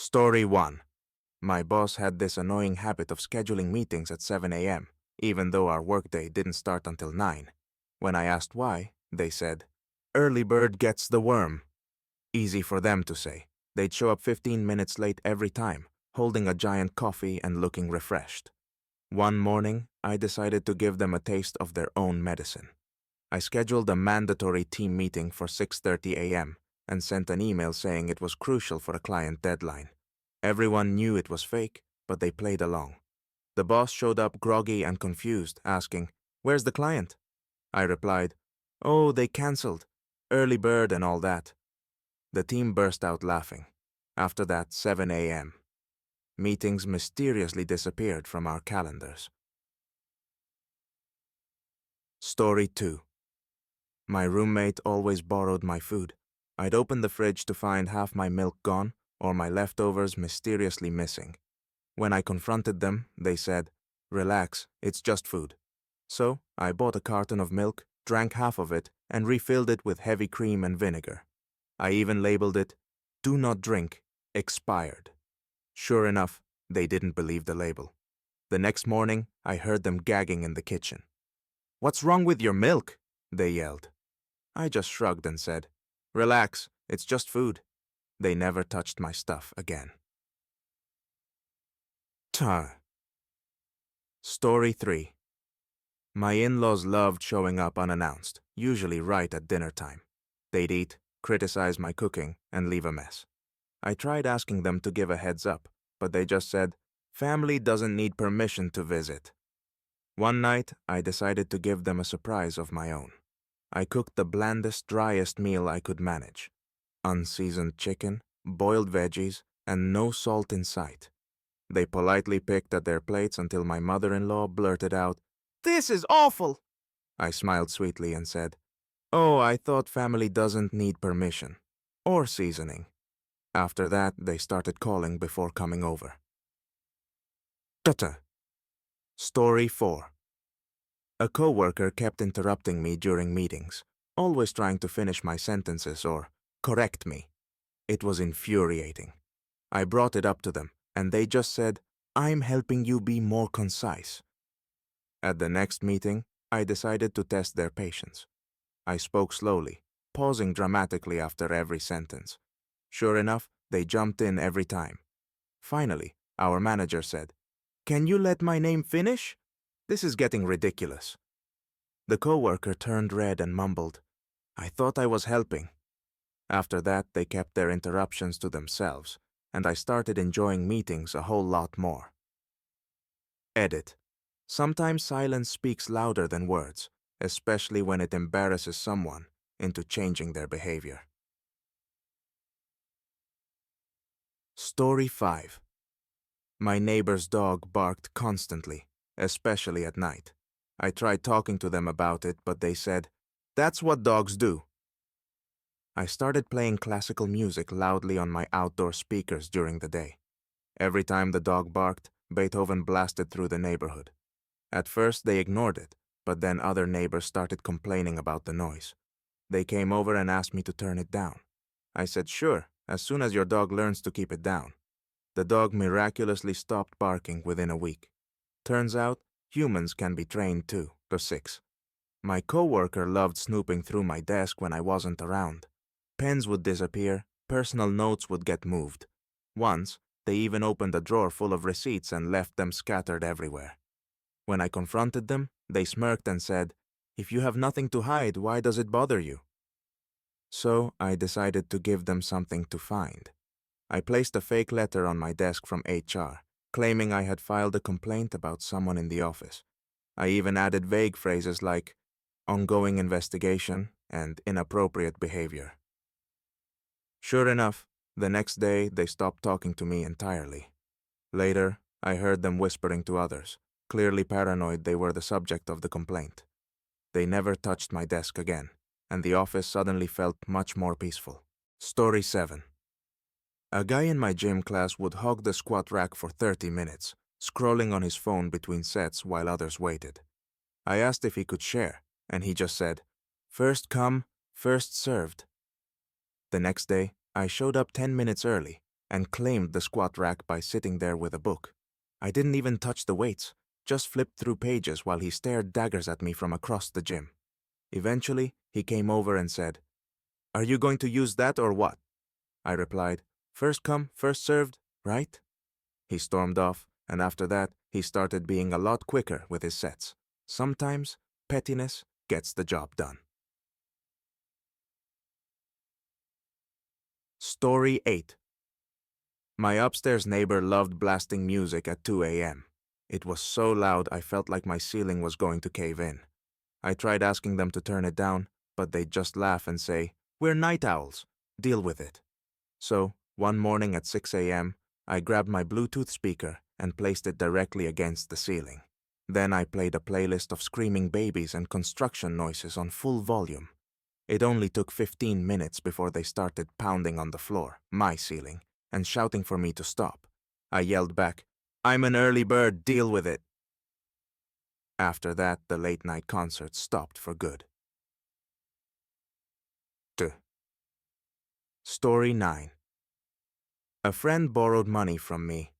Story 1. My boss had this annoying habit of scheduling meetings at 7 a.m., even though our workday didn't start until 9. When I asked why, they said, "Early bird gets the worm." Easy for them to say. They'd show up 15 minutes late every time, holding a giant coffee and looking refreshed. One morning, I decided to give them a taste of their own medicine. I scheduled a mandatory team meeting for 6:30 a.m. and sent an email saying it was crucial for a client deadline. Everyone knew it was fake, but they played along. The boss showed up groggy and confused, asking, "Where's the client?" I replied, "Oh, they cancelled. Early bird and all that." The team burst out laughing. After that, 7 a.m. Meetings mysteriously disappeared from our calendars. Story 2. My roommate always borrowed my food. I'd open the fridge to find half my milk gone or my leftovers mysteriously missing. When I confronted them, they said, "Relax, it's just food." So I bought a carton of milk, drank half of it, and refilled it with heavy cream and vinegar. I even labeled it, "Do not drink, expired." Sure enough, they didn't believe the label. The next morning, I heard them gagging in the kitchen. "What's wrong with your milk?" they yelled. I just shrugged and said, "Relax, it's just food." They never touched my stuff again. Story 3. My in-laws loved showing up unannounced, usually right at dinner time. They'd eat, criticize my cooking, and leave a mess. I tried asking them to give a heads up, but they just said, "Family doesn't need permission to visit." One night, I decided to give them a surprise of my own. I cooked the blandest, driest meal I could manage. Unseasoned chicken, boiled veggies, and no salt in sight. They politely picked at their plates until my mother-in-law blurted out, "This is awful!" I smiled sweetly and said, "Oh, I thought family doesn't need permission. Or seasoning." After that, they started calling before coming over. Story 4. A coworker kept interrupting me during meetings, always trying to finish my sentences or correct me. It was infuriating. I brought it up to them, and they just said, "I'm helping you be more concise." At the next meeting, I decided to test their patience. I spoke slowly, pausing dramatically after every sentence. Sure enough, they jumped in every time. Finally, our manager said, "Can you let my name finish? This is getting ridiculous." The coworker turned red and mumbled, "I thought I was helping." After that, they kept their interruptions to themselves, and I started enjoying meetings a whole lot more. Edit. Sometimes silence speaks louder than words, especially when it embarrasses someone into changing their behavior. Story 5. My neighbor's dog barked constantly, especially at night. I tried talking to them about it, but they said, "That's what dogs do." I started playing classical music loudly on my outdoor speakers during the day. Every time the dog barked, Beethoven blasted through the neighborhood. At first, they ignored it, but then other neighbors started complaining about the noise. They came over and asked me to turn it down. I said, "Sure, as soon as your dog learns to keep it down." The dog miraculously stopped barking within a week. Turns out, humans can be trained too. 6. My coworker loved snooping through my desk when I wasn't around. Pens would disappear, personal notes would get moved. Once, they even opened a drawer full of receipts and left them scattered everywhere. When I confronted them, they smirked and said, "If you have nothing to hide, why does it bother you?" So I decided to give them something to find. I placed a fake letter on my desk from HR, claiming I had filed a complaint about someone in the office. I even added vague phrases like ongoing investigation and inappropriate behavior. Sure enough, the next day they stopped talking to me entirely. Later, I heard them whispering to others, clearly paranoid they were the subject of the complaint. They never touched my desk again, and the office suddenly felt much more peaceful. Story 7. A guy in my gym class would hog the squat rack for 30 minutes, scrolling on his phone between sets while others waited. I asked if he could share, and he just said, "First come, first served." The next day, I showed up 10 minutes early, and claimed the squat rack by sitting there with a book. I didn't even touch the weights, just flipped through pages while he stared daggers at me from across the gym. Eventually, he came over and said, "Are you going to use that or what?" I replied, "First come, first served, right?" He stormed off, and after that, he started being a lot quicker with his sets. Sometimes, pettiness gets the job done. Story 8. My upstairs neighbor loved blasting music at 2 a.m. It was so loud I felt like my ceiling was going to cave in. I tried asking them to turn it down, but they'd just laugh and say, "We're night owls. Deal with it." So, one morning at 6 a.m., I grabbed my Bluetooth speaker and placed it directly against the ceiling. Then I played a playlist of screaming babies and construction noises on full volume. It only took 15 minutes before they started pounding on the floor, my ceiling, and shouting for me to stop. I yelled back, "I'm an early bird, deal with it." After that, the late-night concerts stopped for good. Story 9. A friend borrowed money from me,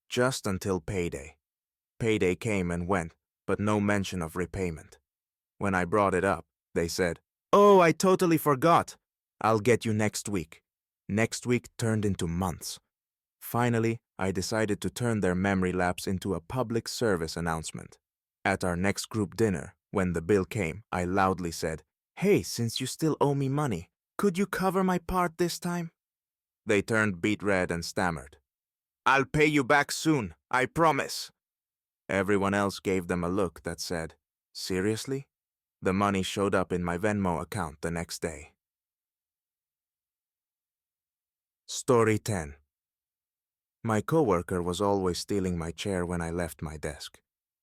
just until payday. Payday came and went, but no mention of repayment. When I brought it up, they said, "Oh, I totally forgot. I'll get you next week." Next week turned into months. Finally, I decided to turn their memory lapse into a public service announcement. At our next group dinner, when the bill came, I loudly said, "Hey, since you still owe me money, could you cover my part this time?" They turned beet red and stammered, "I'll pay you back soon, I promise." Everyone else gave them a look that said, "Seriously?" The money showed up in my Venmo account the next day. Story 10. My coworker was always stealing my chair when I left my desk.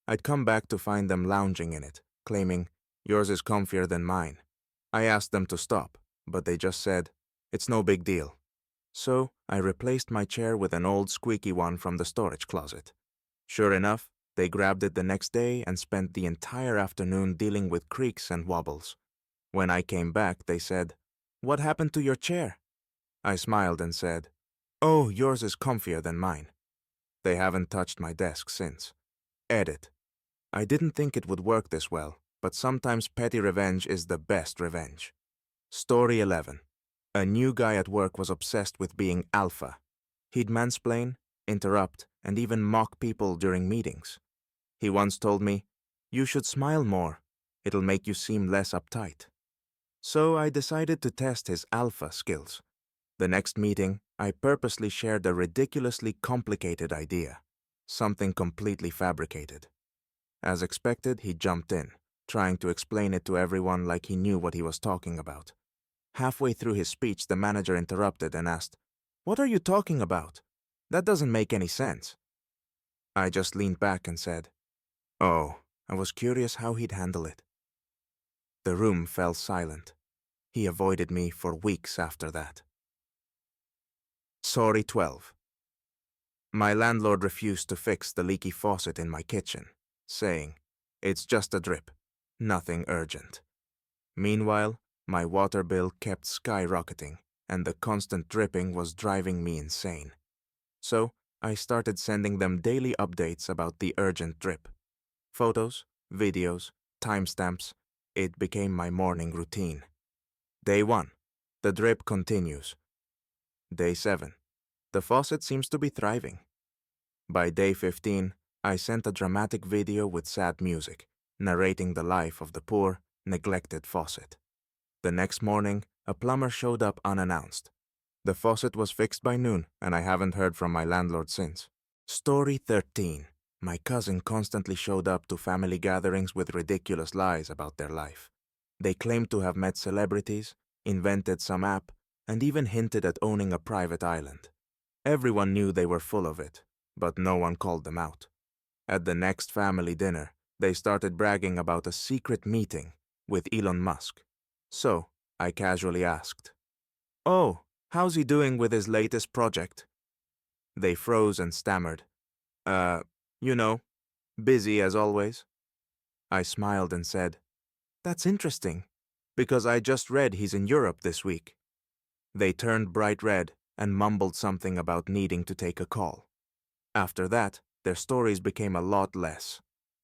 I'd come back to find them lounging in it, claiming, "Yours is comfier than mine." I asked them to stop, but they just said, "It's no big deal." So I replaced my chair with an old squeaky one from the storage closet. Sure enough, they grabbed it the next day and spent the entire afternoon dealing with creaks and wobbles. When I came back, they said, "What happened to your chair?" I smiled and said, "Oh, yours is comfier than mine." They haven't touched my desk since. Edit. I didn't think it would work this well, but sometimes petty revenge is the best revenge. Story 11. A new guy at work was obsessed with being alpha. He'd mansplain, interrupt, and even mock people during meetings. He once told me, "You should smile more. It'll make you seem less uptight." So I decided to test his alpha skills. The next meeting, I purposely shared a ridiculously complicated idea, something completely fabricated. As expected, he jumped in, trying to explain it to everyone like he knew what he was talking about. Halfway through his speech, the manager interrupted and asked, "What are you talking about? That doesn't make any sense." I just leaned back and said, "Oh, I was curious how he'd handle it." The room fell silent. He avoided me for weeks after that. Story 12. My landlord refused to fix the leaky faucet in my kitchen, saying, "It's just a drip, nothing urgent." Meanwhile, my water bill kept skyrocketing, and the constant dripping was driving me insane. So, I started sending them daily updates about the urgent drip. Photos, videos, timestamps. It became my morning routine. Day 1. The drip continues. Day 7. The faucet seems to be thriving. By day 15, I sent a dramatic video with sad music, narrating the life of the poor, neglected faucet. The next morning, a plumber showed up unannounced. The faucet was fixed by noon, and I haven't heard from my landlord since. Story 13. My cousin constantly showed up to family gatherings with ridiculous lies about their life. They claimed to have met celebrities, invented some app, and even hinted at owning a private island. Everyone knew they were full of it, but no one called them out. At the next family dinner, they started bragging about a secret meeting with Elon Musk. So, I casually asked, "Oh, how's he doing with his latest project?" They froze and stammered, "Uh, you know, busy as always." I smiled and said, "That's interesting, because I just read he's in Europe this week." They turned bright red and mumbled something about needing to take a call. After that, their stories became a lot less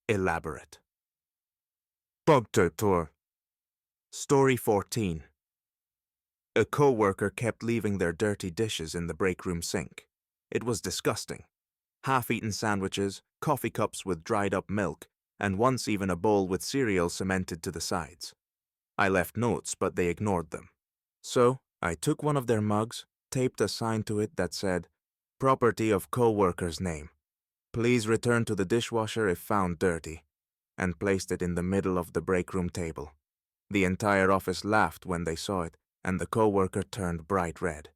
elaborate. Tour. Story 14. A co-worker kept leaving their dirty dishes in the break room sink. It was disgusting. Half-eaten sandwiches, coffee cups with dried-up milk, and once even a bowl with cereal cemented to the sides. I left notes, but they ignored them. So, I took one of their mugs, taped a sign to it that said, "Property of co-worker's name. Please return to the dishwasher if found dirty," and placed it in the middle of the break room table. The entire office laughed when they saw it, and the co-worker turned bright red.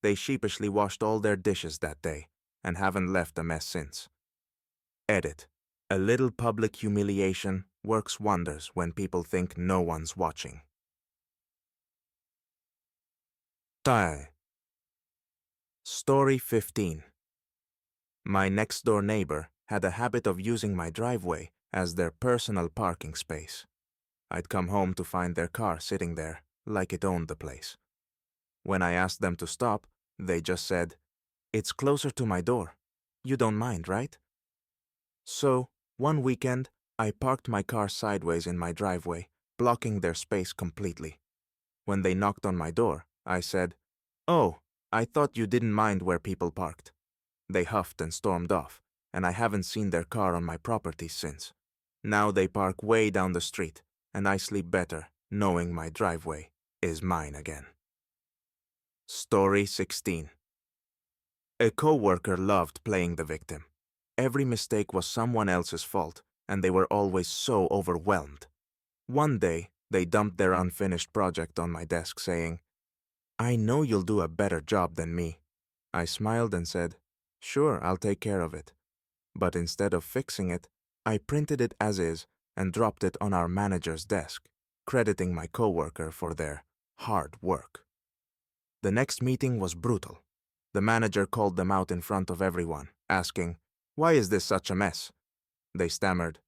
They sheepishly washed all their dishes that day, and haven't left a mess since. Edit. A little public humiliation works wonders when people think no one's watching. Tae. Story 15. My next-door neighbor had a habit of using my driveway as their personal parking space. I'd come home to find their car sitting there, like it owned the place. When I asked them to stop, they just said, "It's closer to my door. You don't mind, right?" So, one weekend, I parked my car sideways in my driveway, blocking their space completely. When they knocked on my door, I said, "Oh, I thought you didn't mind where people parked." They huffed and stormed off, and I haven't seen their car on my property since. Now they park way down the street, and I sleep better knowing my driveway is mine again. Story 16. A co-worker loved playing the victim. Every mistake was someone else's fault, and they were always so overwhelmed. One day, they dumped their unfinished project on my desk saying, "I know you'll do a better job than me." I smiled and said, "Sure, I'll take care of it." But instead of fixing it, I printed it as is and dropped it on our manager's desk, crediting my coworker for their hard work. The next meeting was brutal. The manager called them out in front of everyone, asking, "Why is this such a mess?" They stammered,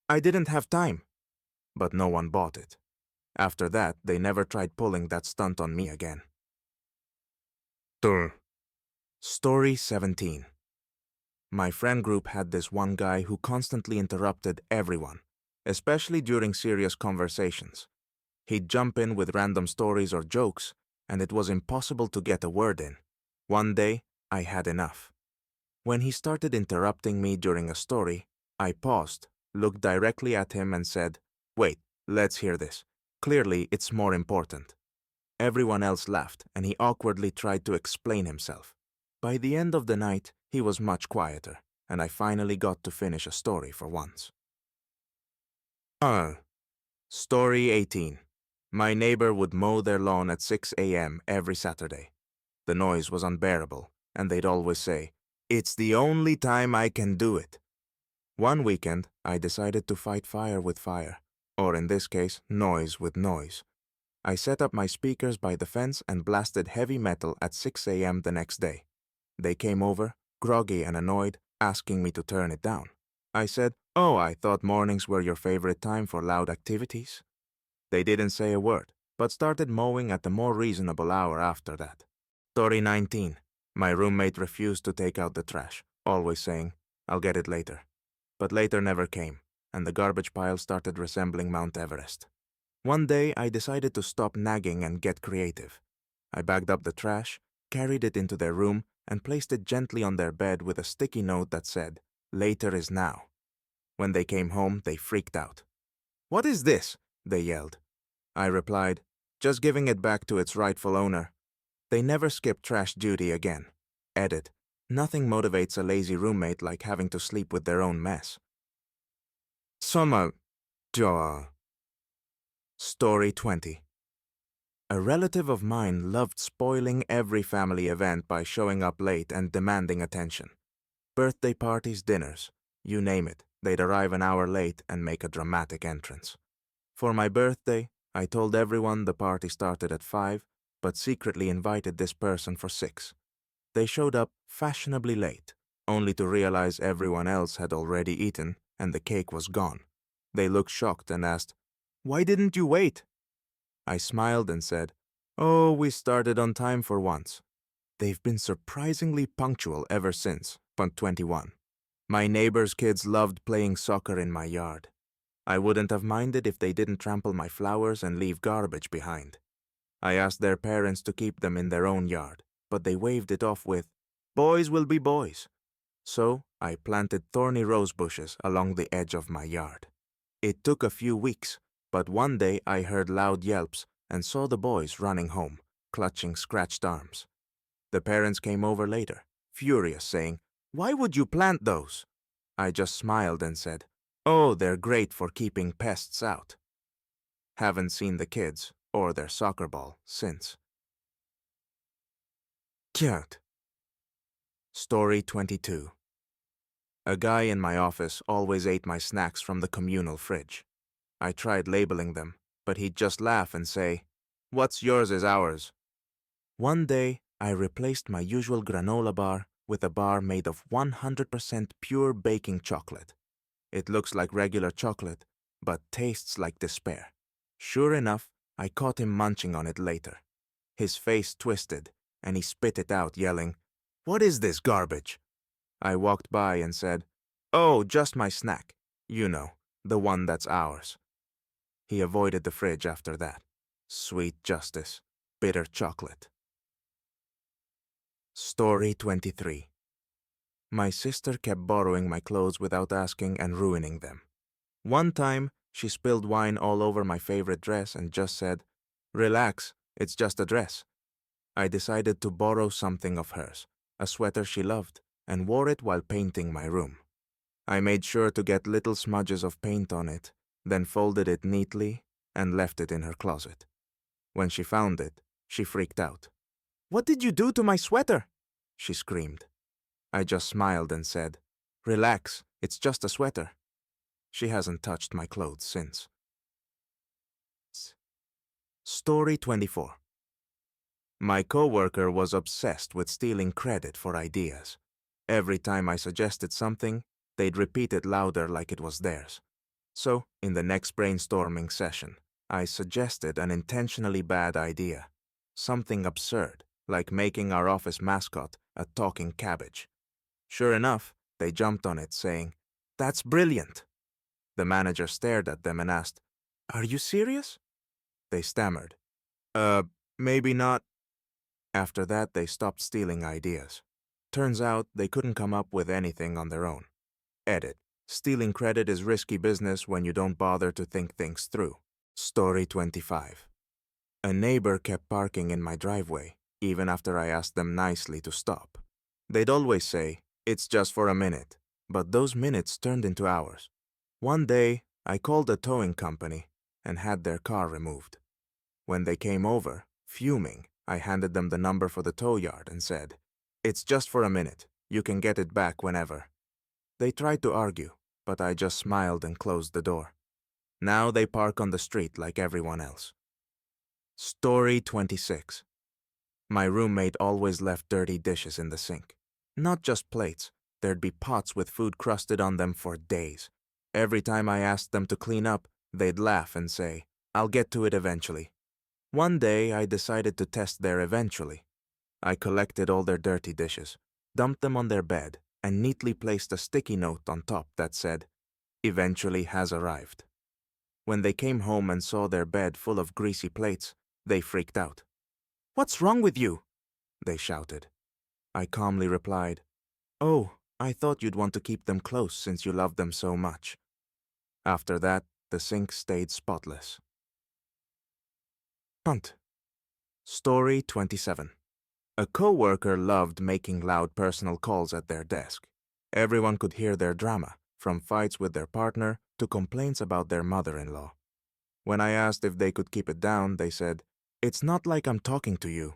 "I didn't have time." But no one bought it. After that, they never tried pulling that stunt on me again. Story 17. My friend group had this one guy who constantly interrupted everyone, especially during serious conversations. He'd jump in with random stories or jokes, and it was impossible to get a word in. One day, I had enough. When he started interrupting me during a story, I paused, looked directly at him and said, "Wait, let's hear this. Clearly, it's more important." Everyone else laughed, and he awkwardly tried to explain himself. By the end of the night, he was much quieter, and I finally got to finish a story for once. Story 18. My neighbor would mow their lawn at 6 a.m. every Saturday. The noise was unbearable, and they'd always say, "It's the only time I can do it." One weekend, I decided to fight fire with fire, or in this case, noise with noise. I set up my speakers by the fence and blasted heavy metal at 6 a.m. the next day. They came over, groggy and annoyed, asking me to turn it down. I said, "Oh, I thought mornings were your favorite time for loud activities." They didn't say a word, but started mowing at a more reasonable hour after that. Story 19. My roommate refused to take out the trash, always saying, "I'll get it later." But later never came, and the garbage pile started resembling Mount Everest. One day, I decided to stop nagging and get creative. I bagged up the trash, carried it into their room, and placed it gently on their bed with a sticky note that said, "Later is now." When they came home, they freaked out. "What is this?" they yelled. I replied, "Just giving it back to its rightful owner." They never skipped trash duty again. Edit. Nothing motivates a lazy roommate like having to sleep with their own mess. Soma. Story 20. A relative of mine loved spoiling every family event by showing up late and demanding attention. Birthday parties, dinners, you name it, they'd arrive an hour late and make a dramatic entrance. For my birthday, I told everyone the party started at 5, but secretly invited this person for 6. They showed up fashionably late, only to realize everyone else had already eaten and the cake was gone. They looked shocked and asked, "Why didn't you wait?" I smiled and said, "Oh, we started on time for once." They've been surprisingly punctual ever since. 21. My neighbor's kids loved playing soccer in my yard. I wouldn't have minded if they didn't trample my flowers and leave garbage behind. I asked their parents to keep them in their own yard, but they waved it off with, "Boys will be boys." So I planted thorny rose bushes along the edge of my yard. It took a few weeks, but one day I heard loud yelps and saw the boys running home, clutching scratched arms. The parents came over later, furious, saying, "Why would you plant those?" I just smiled and said, "Oh, they're great for keeping pests out." Haven't seen the kids or their soccer ball since. Cute. Story 22. A guy in my office always ate my snacks from the communal fridge. I tried labeling them, but he'd just laugh and say, "What's yours is ours." One day, I replaced my usual granola bar with a bar made of 100% pure baking chocolate. It looks like regular chocolate, but tastes like despair. Sure enough, I caught him munching on it later. His face twisted, and he spit it out, yelling, "What is this garbage?" I walked by and said, "Oh, just my snack. You know, the one that's ours." He avoided the fridge after that. Sweet justice. Bitter chocolate. Story 23. My sister kept borrowing my clothes without asking and ruining them. One time, she spilled wine all over my favorite dress and just said, "Relax, it's just a dress." I decided to borrow something of hers, a sweater she loved, and wore it while painting my room. I made sure to get little smudges of paint on it, then folded it neatly and left it in her closet. When she found it, she freaked out. "What did you do to my sweater?" she screamed. I just smiled and said, "Relax, it's just a sweater." She hasn't touched my clothes since. Story 24. My coworker was obsessed with stealing credit for ideas. Every time I suggested something, they'd repeat it louder like it was theirs. So, in the next brainstorming session, I suggested an intentionally bad idea. Something absurd, like making our office mascot a talking cabbage. Sure enough, they jumped on it, saying, "That's brilliant." The manager stared at them and asked, "Are you serious?" They stammered, Maybe not." After that, they stopped stealing ideas. Turns out they couldn't come up with anything on their own. Edit. Stealing credit is risky business when you don't bother to think things through. Story 25. A neighbor kept parking in my driveway, even after I asked them nicely to stop. They'd always say, "It's just for a minute," but those minutes turned into hours. One day, I called a towing company and had their car removed. When they came over, fuming, I handed them the number for the tow yard and said, "It's just for a minute. You can get it back whenever." They tried to argue, but I just smiled and closed the door. Now they park on the street like everyone else. Story 26. My roommate always left dirty dishes in the sink. Not just plates, there'd be pots with food crusted on them for days. Every time I asked them to clean up, they'd laugh and say, "I'll get to it eventually." One day, I decided to test their eventually. I collected all their dirty dishes, dumped them on their bed, and neatly placed a sticky note on top that said, "Eventually has arrived." When they came home and saw their bed full of greasy plates, they freaked out. "What's wrong with you?" they shouted. I calmly replied, "Oh, I thought you'd want to keep them close since you love them so much." After that, the sink stayed spotless. Hunt. Story 27. A coworker loved making loud personal calls at their desk. Everyone could hear their drama, from fights with their partner to complaints about their mother-in-law. When I asked if they could keep it down, they said, "It's not like I'm talking to you."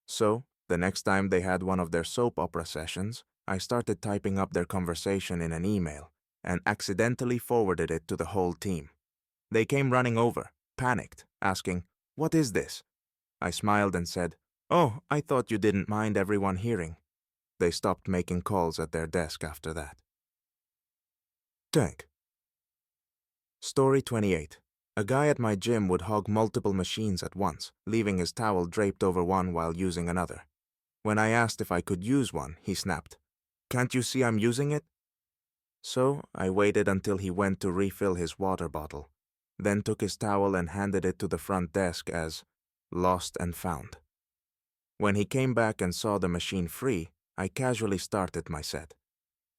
So, the next time they had one of their soap opera sessions, I started typing up their conversation in an email and accidentally forwarded it to the whole team. They came running over, panicked, asking, "What is this?" I smiled and said, "Oh, I thought you didn't mind everyone hearing." They stopped making calls at their desk after that. Tank. Story 28. A guy at my gym would hog multiple machines at once, leaving his towel draped over one while using another. When I asked if I could use one, he snapped, "Can't you see I'm using it?" So I waited until he went to refill his water bottle, then took his towel and handed it to the front desk as lost and found. When he came back and saw the machine free, I casually started my set.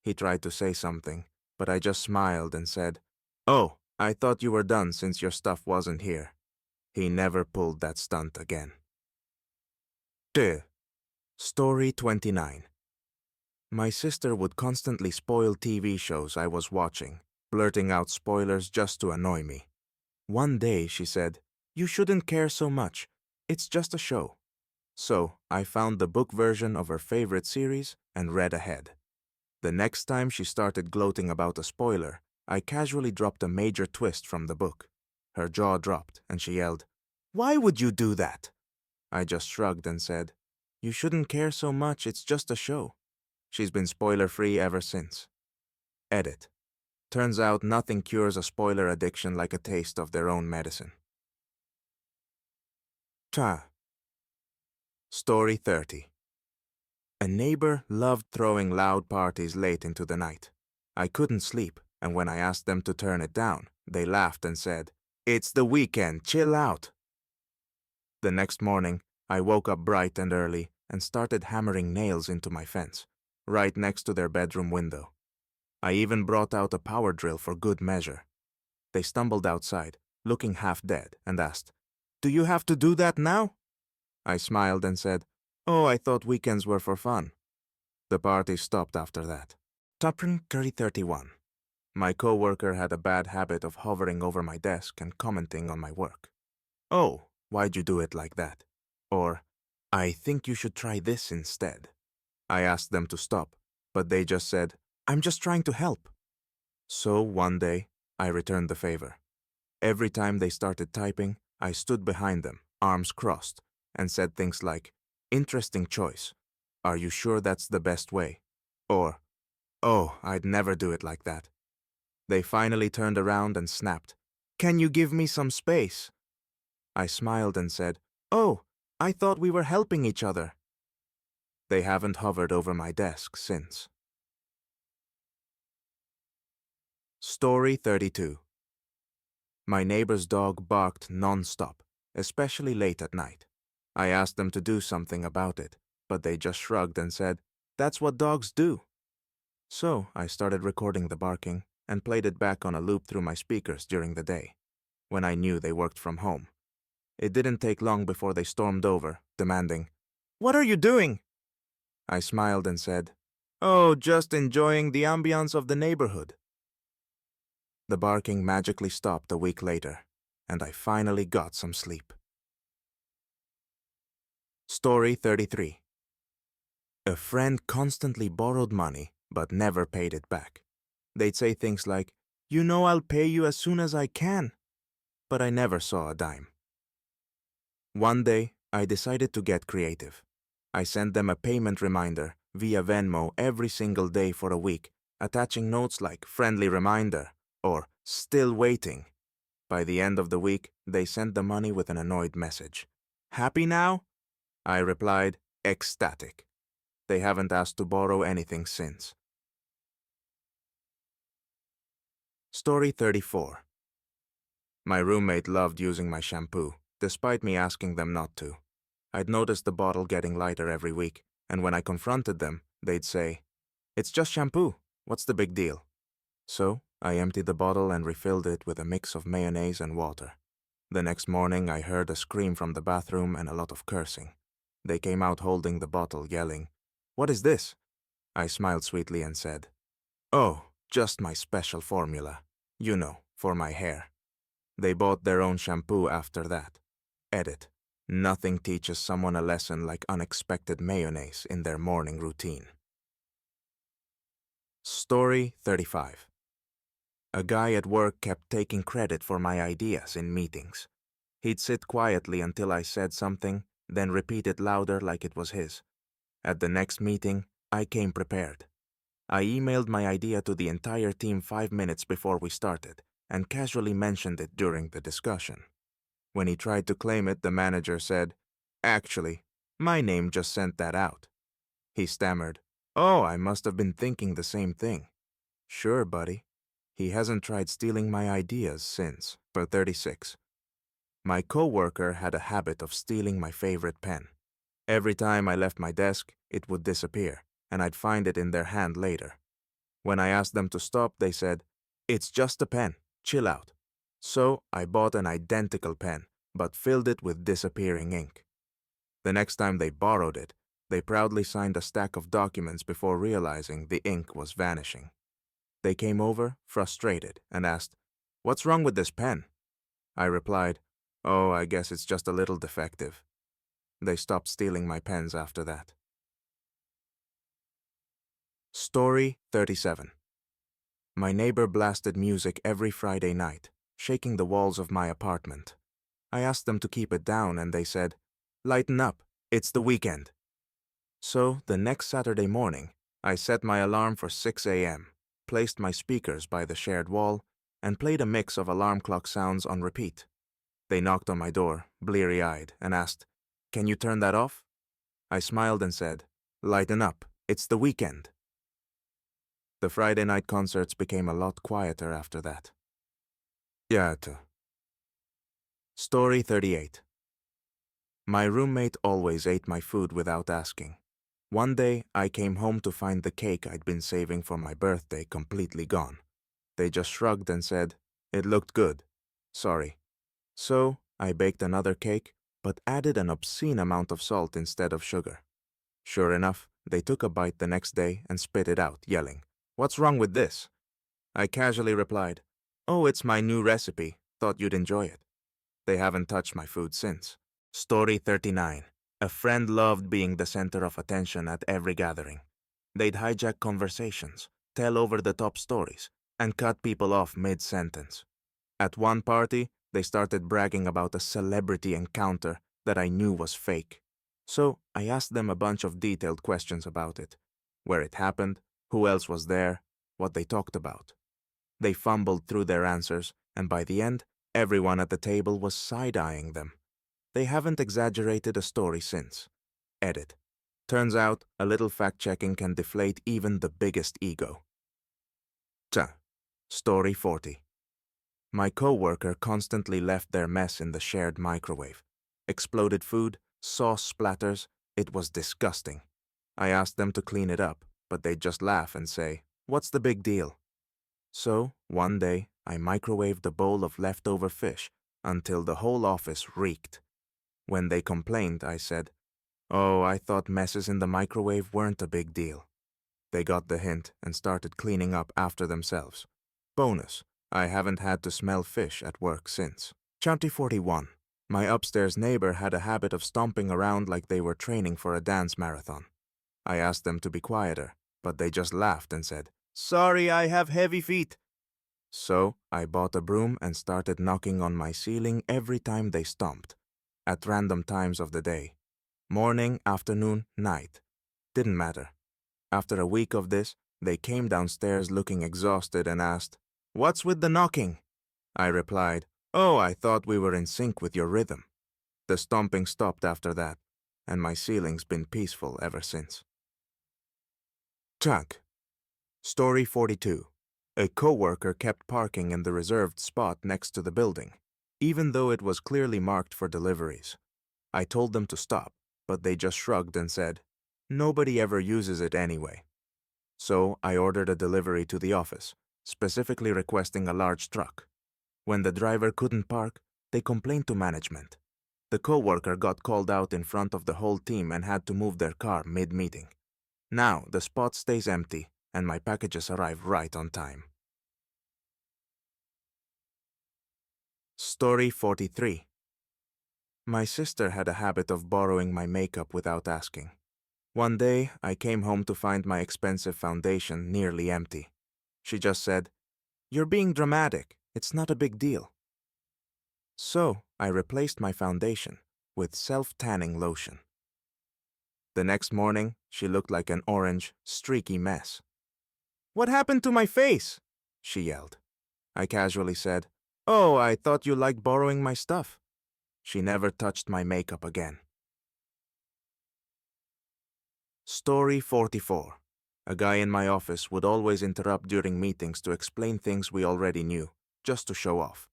He tried to say something, but I just smiled and said, "Oh, I thought you were done since your stuff wasn't here." He never pulled that stunt again. 2. Story 29. My sister would constantly spoil TV shows I was watching, blurting out spoilers just to annoy me. One day she said, "You shouldn't care so much. It's just a show." So I found the book version of her favorite series and read ahead. The next time she started gloating about a spoiler, I casually dropped a major twist from the book. Her jaw dropped and she yelled, "Why would you do that?" I just shrugged and said, "You shouldn't care so much, it's just a show." She's been spoiler-free ever since. Edit. Turns out nothing cures a spoiler addiction like a taste of their own medicine. Ta. Story 30. A neighbor loved throwing loud parties late into the night. I couldn't sleep, and when I asked them to turn it down, they laughed and said, "It's the weekend, chill out." The next morning, I woke up bright and early and started hammering nails into my fence, right next to their bedroom window. I even brought out a power drill for good measure. They stumbled outside, looking half dead, and asked, "Do you have to do that now?" I smiled and said, "Oh, I thought weekends were for fun." The party stopped after that. Taprin Curry 31. My coworker had a bad habit of hovering over my desk and commenting on my work. "Oh, why'd you do it like that?" Or, "I think you should try this instead." I asked them to stop, but they just said, "I'm just trying to help." So one day, I returned the favor. Every time they started typing, I stood behind them, arms crossed, and said things like, "Interesting choice. Are you sure that's the best way?" Or, "Oh, I'd never do it like that." They finally turned around and snapped, "Can you give me some space?" I smiled and said, "Oh, I thought we were helping each other." They haven't hovered over my desk since. Story 32. My neighbor's dog barked non-stop, especially late at night. I asked them to do something about it, but they just shrugged and said, "That's what dogs do." So I started recording the barking and played it back on a loop through my speakers during the day, when I knew they worked from home. It didn't take long before they stormed over, demanding, "What are you doing?" I smiled and said, "Oh, just enjoying the ambiance of the neighborhood." The barking magically stopped a week later, and I finally got some sleep. Story 33. A friend constantly borrowed money, but never paid it back. They'd say things like, "You know I'll pay you as soon as I can," but I never saw a dime. One day, I decided to get creative. I sent them a payment reminder via Venmo every single day for a week, attaching notes like "friendly reminder" or "still waiting." By the end of the week, they sent the money with an annoyed message. "Happy now?" I replied, ecstatic. They haven't asked to borrow anything since. Story 34. My roommate loved using my shampoo, despite me asking them not to. I'd noticed the bottle getting lighter every week, and when I confronted them, they'd say, "It's just shampoo. What's the big deal?" So I emptied the bottle and refilled it with a mix of mayonnaise and water. The next morning, I heard a scream from the bathroom and a lot of cursing. They came out holding the bottle, yelling, "What is this?" I smiled sweetly and said, "Oh, just my special formula. You know, for my hair." They bought their own shampoo after that. Edit. Nothing teaches someone a lesson like unexpected mayonnaise in their morning routine. Story 35. A guy at work kept taking credit for my ideas in meetings. He'd sit quietly until I said something, then repeat it louder like it was his. At the next meeting, I came prepared. I emailed my idea to the entire team 5 minutes before we started, and casually mentioned it during the discussion. When he tried to claim it, the manager said, "Actually, my name just sent that out. He stammered, "Oh, I must have been thinking the same thing." "Sure, buddy. He hasn't tried stealing my ideas since." For 36. My coworker had a habit of stealing my favorite pen. Every time I left my desk, it would disappear, and I'd find it in their hand later. When I asked them to stop, they said, "It's just a pen. Chill out." So I bought an identical pen, but filled it with disappearing ink. The next time they borrowed it, they proudly signed a stack of documents before realizing the ink was vanishing. They came over, frustrated, and asked, "What's wrong with this pen?" I replied, "Oh, I guess it's just a little defective." They stopped stealing my pens after that. Story 37. My neighbor blasted music every Friday night, shaking the walls of my apartment. I asked them to keep it down and they said, "Lighten up, it's the weekend." So, the next Saturday morning, I set my alarm for 6 a.m., placed my speakers by the shared wall, and played a mix of alarm clock sounds on repeat. They knocked on my door, bleary-eyed, and asked, "Can you turn that off?" I smiled and said, "Lighten up, it's the weekend." The Friday night concerts became a lot quieter after that. Yato. Story 38. My roommate always ate my food without asking. One day, I came home to find the cake I'd been saving for my birthday completely gone. They just shrugged and said, "It looked good. Sorry." So, I baked another cake, but added an obscene amount of salt instead of sugar. Sure enough, they took a bite the next day and spit it out, yelling, "What's wrong with this?" I casually replied, "Oh, it's my new recipe. Thought you'd enjoy it." They haven't touched my food since. Story 39. A friend loved being the center of attention at every gathering. They'd hijack conversations, tell over-the-top stories, and cut people off mid-sentence. At one party, they started bragging about a celebrity encounter that I knew was fake. So I asked them a bunch of detailed questions about it. Where it happened, who else was there, what they talked about. They fumbled through their answers, and by the end, everyone at the table was side-eyeing them. They haven't exaggerated a story since. Edit. Turns out, a little fact-checking can deflate even the biggest ego. Story 40. My coworker constantly left their mess in the shared microwave. Exploded food, sauce splatters, it was disgusting. I asked them to clean it up, but they'd just laugh and say, "What's the big deal?" So, one day, I microwaved a bowl of leftover fish until the whole office reeked. When they complained, I said, "Oh, I thought messes in the microwave weren't a big deal." They got the hint and started cleaning up after themselves. Bonus, I haven't had to smell fish at work since. Chapter 41. My upstairs neighbor had a habit of stomping around like they were training for a dance marathon. I asked them to be quieter, but they just laughed and said, "Sorry, I have heavy feet." So I bought a broom and started knocking on my ceiling every time they stomped, at random times of the day. Morning, afternoon, night. Didn't matter. After a week of this, they came downstairs looking exhausted and asked, "What's with the knocking?" I replied, "Oh, I thought we were in sync with your rhythm." The stomping stopped after that, and my ceiling's been peaceful ever since. Chuck. Story 42. A coworker kept parking in the reserved spot next to the building, even though it was clearly marked for deliveries. I told them to stop, but they just shrugged and said, "Nobody ever uses it anyway." So I ordered a delivery to the office, specifically requesting a large truck. When the driver couldn't park, they complained to management. The coworker got called out in front of the whole team and had to move their car mid-meeting. Now the spot stays empty and my packages arrive right on time. Story 43. My sister had a habit of borrowing my makeup without asking. One day, I came home to find my expensive foundation nearly empty. She just said, "You're being dramatic. It's not a big deal." So, I replaced my foundation with self-tanning lotion. The next morning, she looked like an orange, streaky mess. "What happened to my face?" she yelled. I casually said, "Oh, I thought you liked borrowing my stuff." She never touched my makeup again. Story 44. A guy in my office would always interrupt during meetings to explain things we already knew, just to show off.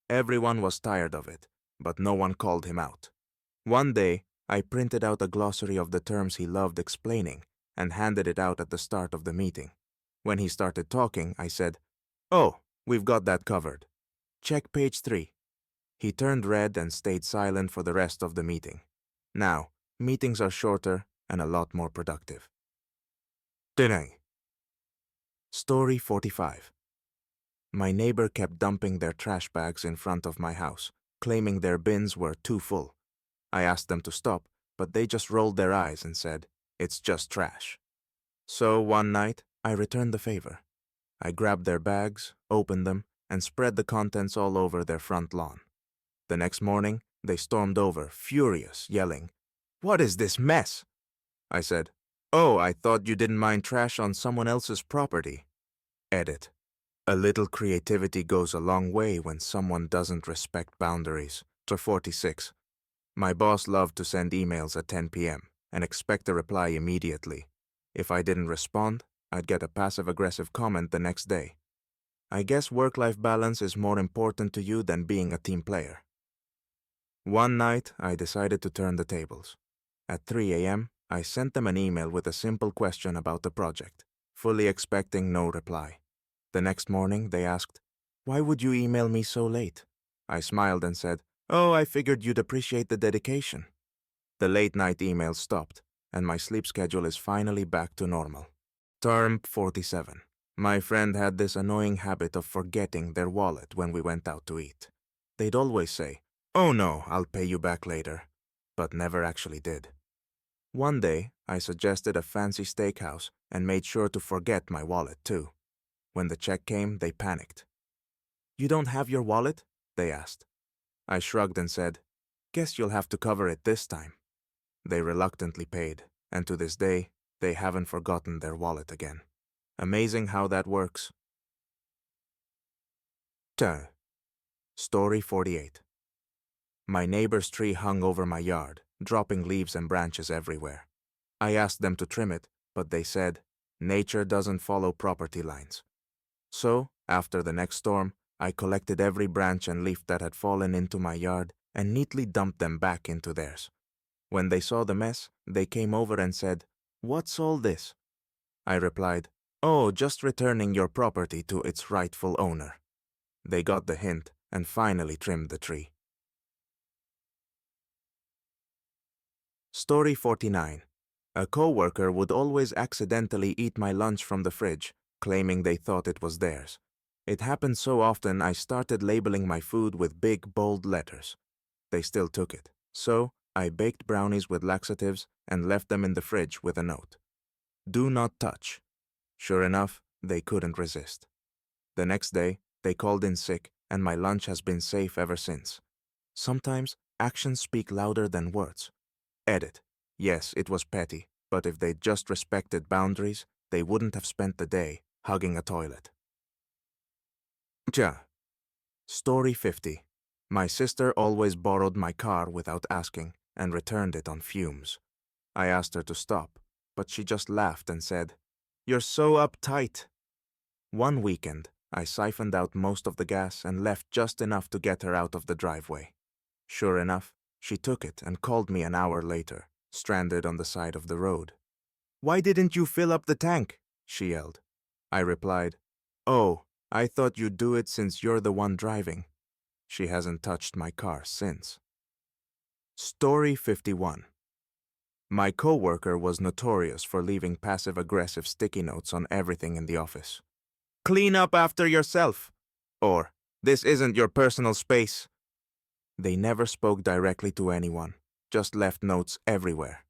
Everyone was tired of it, but no one called him out. One day, I printed out a glossary of the terms he loved explaining and handed it out at the start of the meeting. When he started talking, I said, "Oh, we've got that covered. Check page 3. He turned red and stayed silent for the rest of the meeting. Now, meetings are shorter and a lot more productive. Today. Story 45. My neighbor kept dumping their trash bags in front of my house, claiming their bins were too full. I asked them to stop, but they just rolled their eyes and said, "It's just trash." So one night, I returned the favor. I grabbed their bags, opened them, and spread the contents all over their front lawn. The next morning, they stormed over, furious, yelling, "What is this mess?" I said, "Oh, I thought you didn't mind trash on someone else's property." Edit. A little creativity goes a long way when someone doesn't respect boundaries. 46. My boss loved to send emails at 10 p.m. and expect a reply immediately. If I didn't respond, I'd get a passive-aggressive comment the next day. I guess work-life balance is more important to you than being a team player. One night, I decided to turn the tables. At 3 a.m., I sent them an email with a simple question about the project, fully expecting no reply. The next morning, they asked, "Why would you email me so late?" I smiled and said, "Oh, I figured you'd appreciate the dedication." The late-night emails stopped, and my sleep schedule is finally back to normal. Term 47. My friend had this annoying habit of forgetting their wallet when we went out to eat. They'd always say, "Oh no, I'll pay you back later," but never actually did. One day, I suggested a fancy steakhouse and made sure to forget my wallet too. When the check came, they panicked. "You don't have your wallet?" they asked. I shrugged and said, "Guess you'll have to cover it this time." They reluctantly paid, and to this day, they haven't forgotten their wallet again. Amazing how that works. Turn. Story 48. My neighbor's tree hung over my yard, dropping leaves and branches everywhere. I asked them to trim it, but they said, "Nature doesn't follow property lines." So, after the next storm, I collected every branch and leaf that had fallen into my yard and neatly dumped them back into theirs. When they saw the mess, they came over and said, "What's all this?" I replied, "Oh, just returning your property to its rightful owner." They got the hint and finally trimmed the tree. Story 49. A coworker would always accidentally eat my lunch from the fridge, claiming they thought it was theirs. It happened so often I started labeling my food with big, bold letters. They still took it, so I baked brownies with laxatives and left them in the fridge with a note. "Do not touch." Sure enough, they couldn't resist. The next day, they called in sick, and my lunch has been safe ever since. Sometimes, actions speak louder than words. Edit. Yes, it was petty, but if they'd just respected boundaries, they wouldn't have spent the day hugging a toilet. Ja. Story 50. My sister always borrowed my car without asking and returned it on fumes. I asked her to stop, but she just laughed and said, "You're so uptight." One weekend, I siphoned out most of the gas and left just enough to get her out of the driveway. Sure enough, she took it and called me an hour later, stranded on the side of the road. "Why didn't you fill up the tank?" she yelled. I replied, "Oh, I thought you'd do it since you're the one driving." She hasn't touched my car since. Story 51. My coworker was notorious for leaving passive-aggressive sticky notes on everything in the office. "Clean up after yourself," or "This isn't your personal space." They never spoke directly to anyone, just left notes everywhere.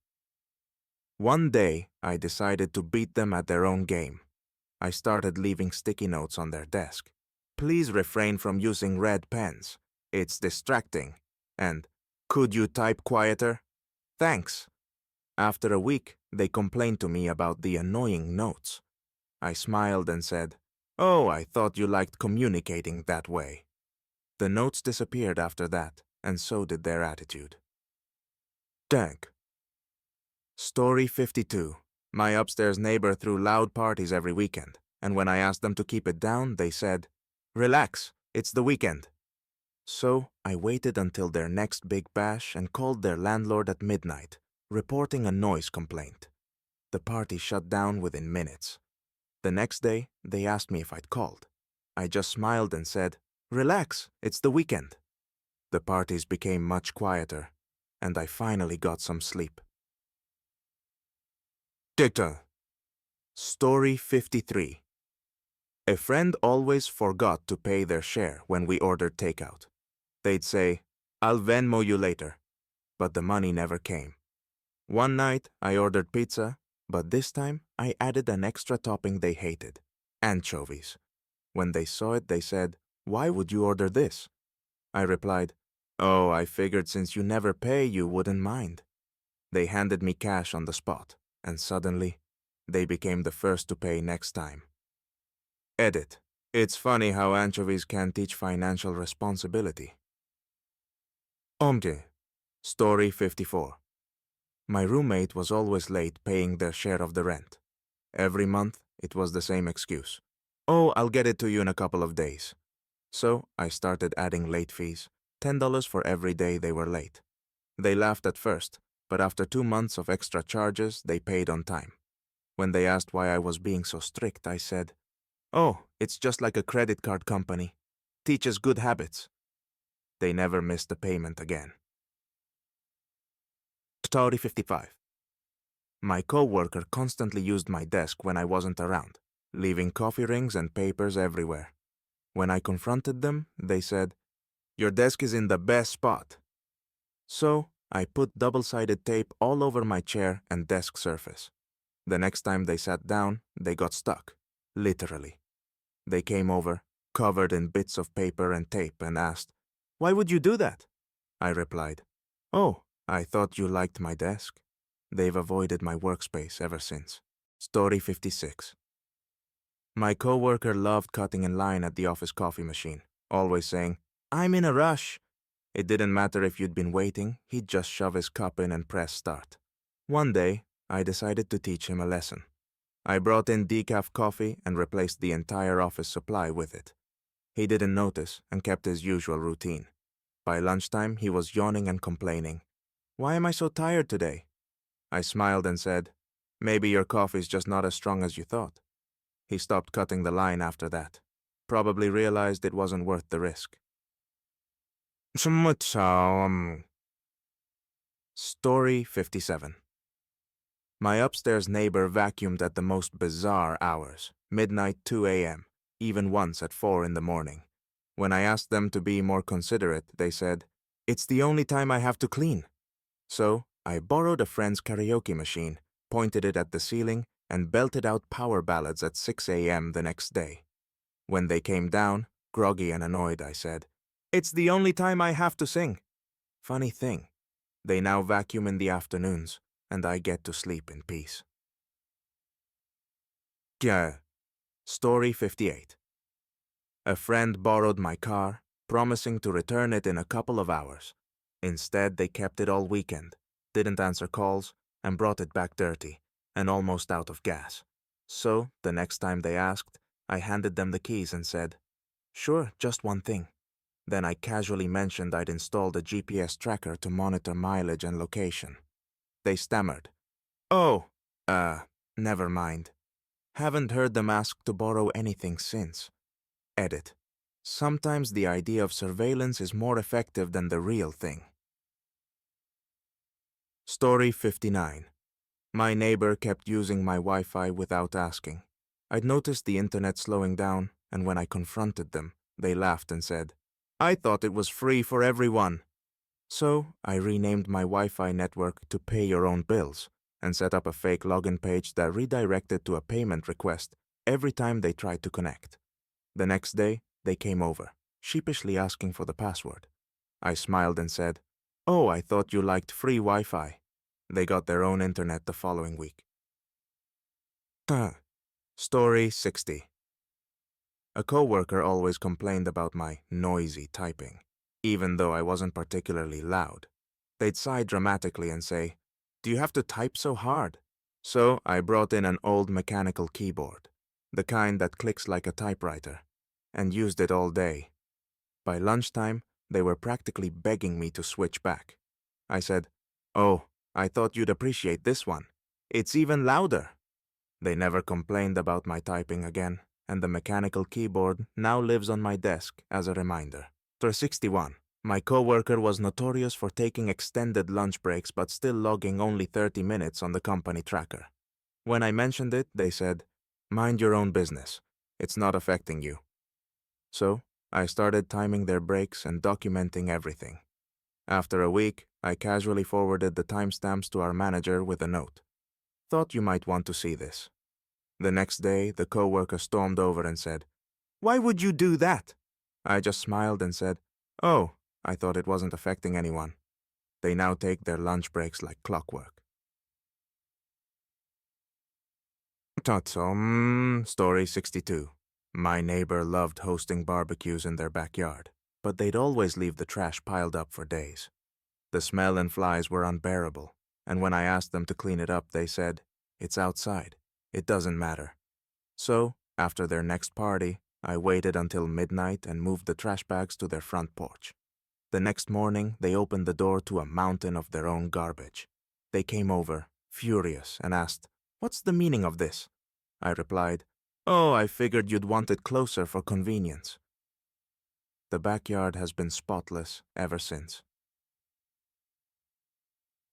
One day, I decided to beat them at their own game. I started leaving sticky notes on their desk. "Please refrain from using red pens. It's distracting." And, "Could you type quieter? Thanks." After a week, they complained to me about the annoying notes. I smiled and said, "Oh, I thought you liked communicating that way." The notes disappeared after that, and so did their attitude. Tank. Story 52. My upstairs neighbor threw loud parties every weekend, and when I asked them to keep it down, they said, "Relax, it's the weekend." So I waited until their next big bash and called their landlord at midnight, reporting a noise complaint. The party shut down within minutes. The next day, they asked me if I'd called. I just smiled and said, "Relax, it's the weekend." The parties became much quieter, and I finally got some sleep. Dicta. Story 53. A friend always forgot to pay their share when we ordered takeout. They'd say, "I'll Venmo you later," but the money never came. One night, I ordered pizza, but this time I added an extra topping they hated, anchovies. When they saw it, they said, "Why would you order this?" I replied, "Oh, I figured since you never pay, you wouldn't mind." They handed me cash on the spot, and suddenly, they became the first to pay next time. Edit. It's funny how anchovies can teach financial responsibility. Omge. Story 54. My roommate was always late paying their share of the rent. Every month, it was the same excuse. "Oh, I'll get it to you in a couple of days." So I started adding late fees, $10 for every day they were late. They laughed at first, but after 2 months of extra charges, they paid on time. When they asked why I was being so strict, I said, "Oh, it's just like a credit card company. Teaches good habits." They never missed a payment again. Story 55. My coworker constantly used my desk when I wasn't around, leaving coffee rings and papers everywhere. When I confronted them, they said, "Your desk is in the best spot." So I put double-sided tape all over my chair and desk surface. The next time they sat down, they got stuck, literally. They came over, covered in bits of paper and tape, and asked, "Why would you do that?" I replied, "Oh, I thought you liked my desk." They've avoided my workspace ever since. Story 56. My coworker loved cutting in line at the office coffee machine, always saying, "I'm in a rush." It didn't matter if you'd been waiting, he'd just shove his cup in and press start. One day, I decided to teach him a lesson. I brought in decaf coffee and replaced the entire office supply with it. He didn't notice and kept his usual routine. By lunchtime, he was yawning and complaining. "Why am I so tired today?" I smiled and said, "Maybe your coffee's just not as strong as you thought." He stopped cutting the line after that. Probably realized it wasn't worth the risk. Story 57. My upstairs neighbor vacuumed at the most bizarre hours, midnight 2 a.m., even once at 4 in the morning. When I asked them to be more considerate, they said, "It's the only time I have to clean." So I borrowed a friend's karaoke machine, pointed it at the ceiling, and belted out power ballads at 6 a.m. the next day. When they came down, groggy and annoyed, I said, "It's the only time I have to sing." Funny thing, they now vacuum in the afternoons, and I get to sleep in peace. Yeah. Story 58. A friend borrowed my car, promising to return it in a couple of hours. Instead, they kept it all weekend, didn't answer calls, and brought it back dirty, and almost out of gas. So, the next time they asked, I handed them the keys and said, "Sure, just one thing." Then I casually mentioned I'd installed a GPS tracker to monitor mileage and location. They stammered, "Oh, never mind." Haven't heard them ask to borrow anything since. Edit. Sometimes the idea of surveillance is more effective than the real thing. Story 59. My neighbor kept using my Wi-Fi without asking. I'd noticed the internet slowing down, and when I confronted them, they laughed and said, "I thought it was free for everyone." So I renamed my Wi-Fi network to Pay Your Own Bills and set up a fake login page that redirected to a payment request every time they tried to connect. The next day, they came over, sheepishly asking for the password. I smiled and said, "Oh, I thought you liked free Wi-Fi." They got their own internet the following week. Story 60. A coworker always complained about my noisy typing, even though I wasn't particularly loud. They'd sigh dramatically and say, "Do you have to type so hard?" So I brought in an old mechanical keyboard, the kind that clicks like a typewriter, and used it all day. By lunchtime, they were practically begging me to switch back. I said, "Oh, I thought you'd appreciate this one. It's even louder." They never complained about my typing again, and the mechanical keyboard now lives on my desk as a reminder. 61. My coworker was notorious for taking extended lunch breaks but still logging only 30 minutes on the company tracker. When I mentioned it, they said, "Mind your own business. It's not affecting you." So, I started timing their breaks and documenting everything. After a week, I casually forwarded the timestamps to our manager with a note. "Thought you might want to see this." The next day, the coworker stormed over and said, "Why would you do that?" I just smiled and said, "Oh, I thought it wasn't affecting anyone." They now take their lunch breaks like clockwork. Story 62. My neighbor loved hosting barbecues in their backyard, but they'd always leave the trash piled up for days. The smell and flies were unbearable, and when I asked them to clean it up, they said, "It's outside. It doesn't matter." So, after their next party, I waited until midnight and moved the trash bags to their front porch. The next morning, they opened the door to a mountain of their own garbage. They came over, furious, and asked, "What's the meaning of this?" I replied, "Oh, I figured you'd want it closer for convenience." The backyard has been spotless ever since.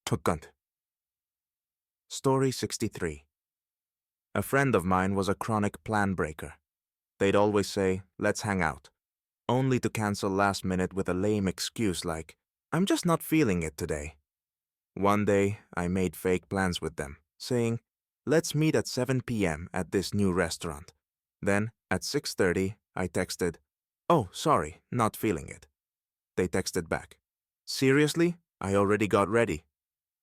Tukkant. Story 63. A friend of mine was a chronic plan breaker. They'd always say, "Let's hang out," only to cancel last minute with a lame excuse like, "I'm just not feeling it today." One day, I made fake plans with them, saying, "Let's meet at 7 p.m. at this new restaurant." Then, at 6:30, I texted, "Oh, sorry, not feeling it." They texted back, "Seriously? I already got ready."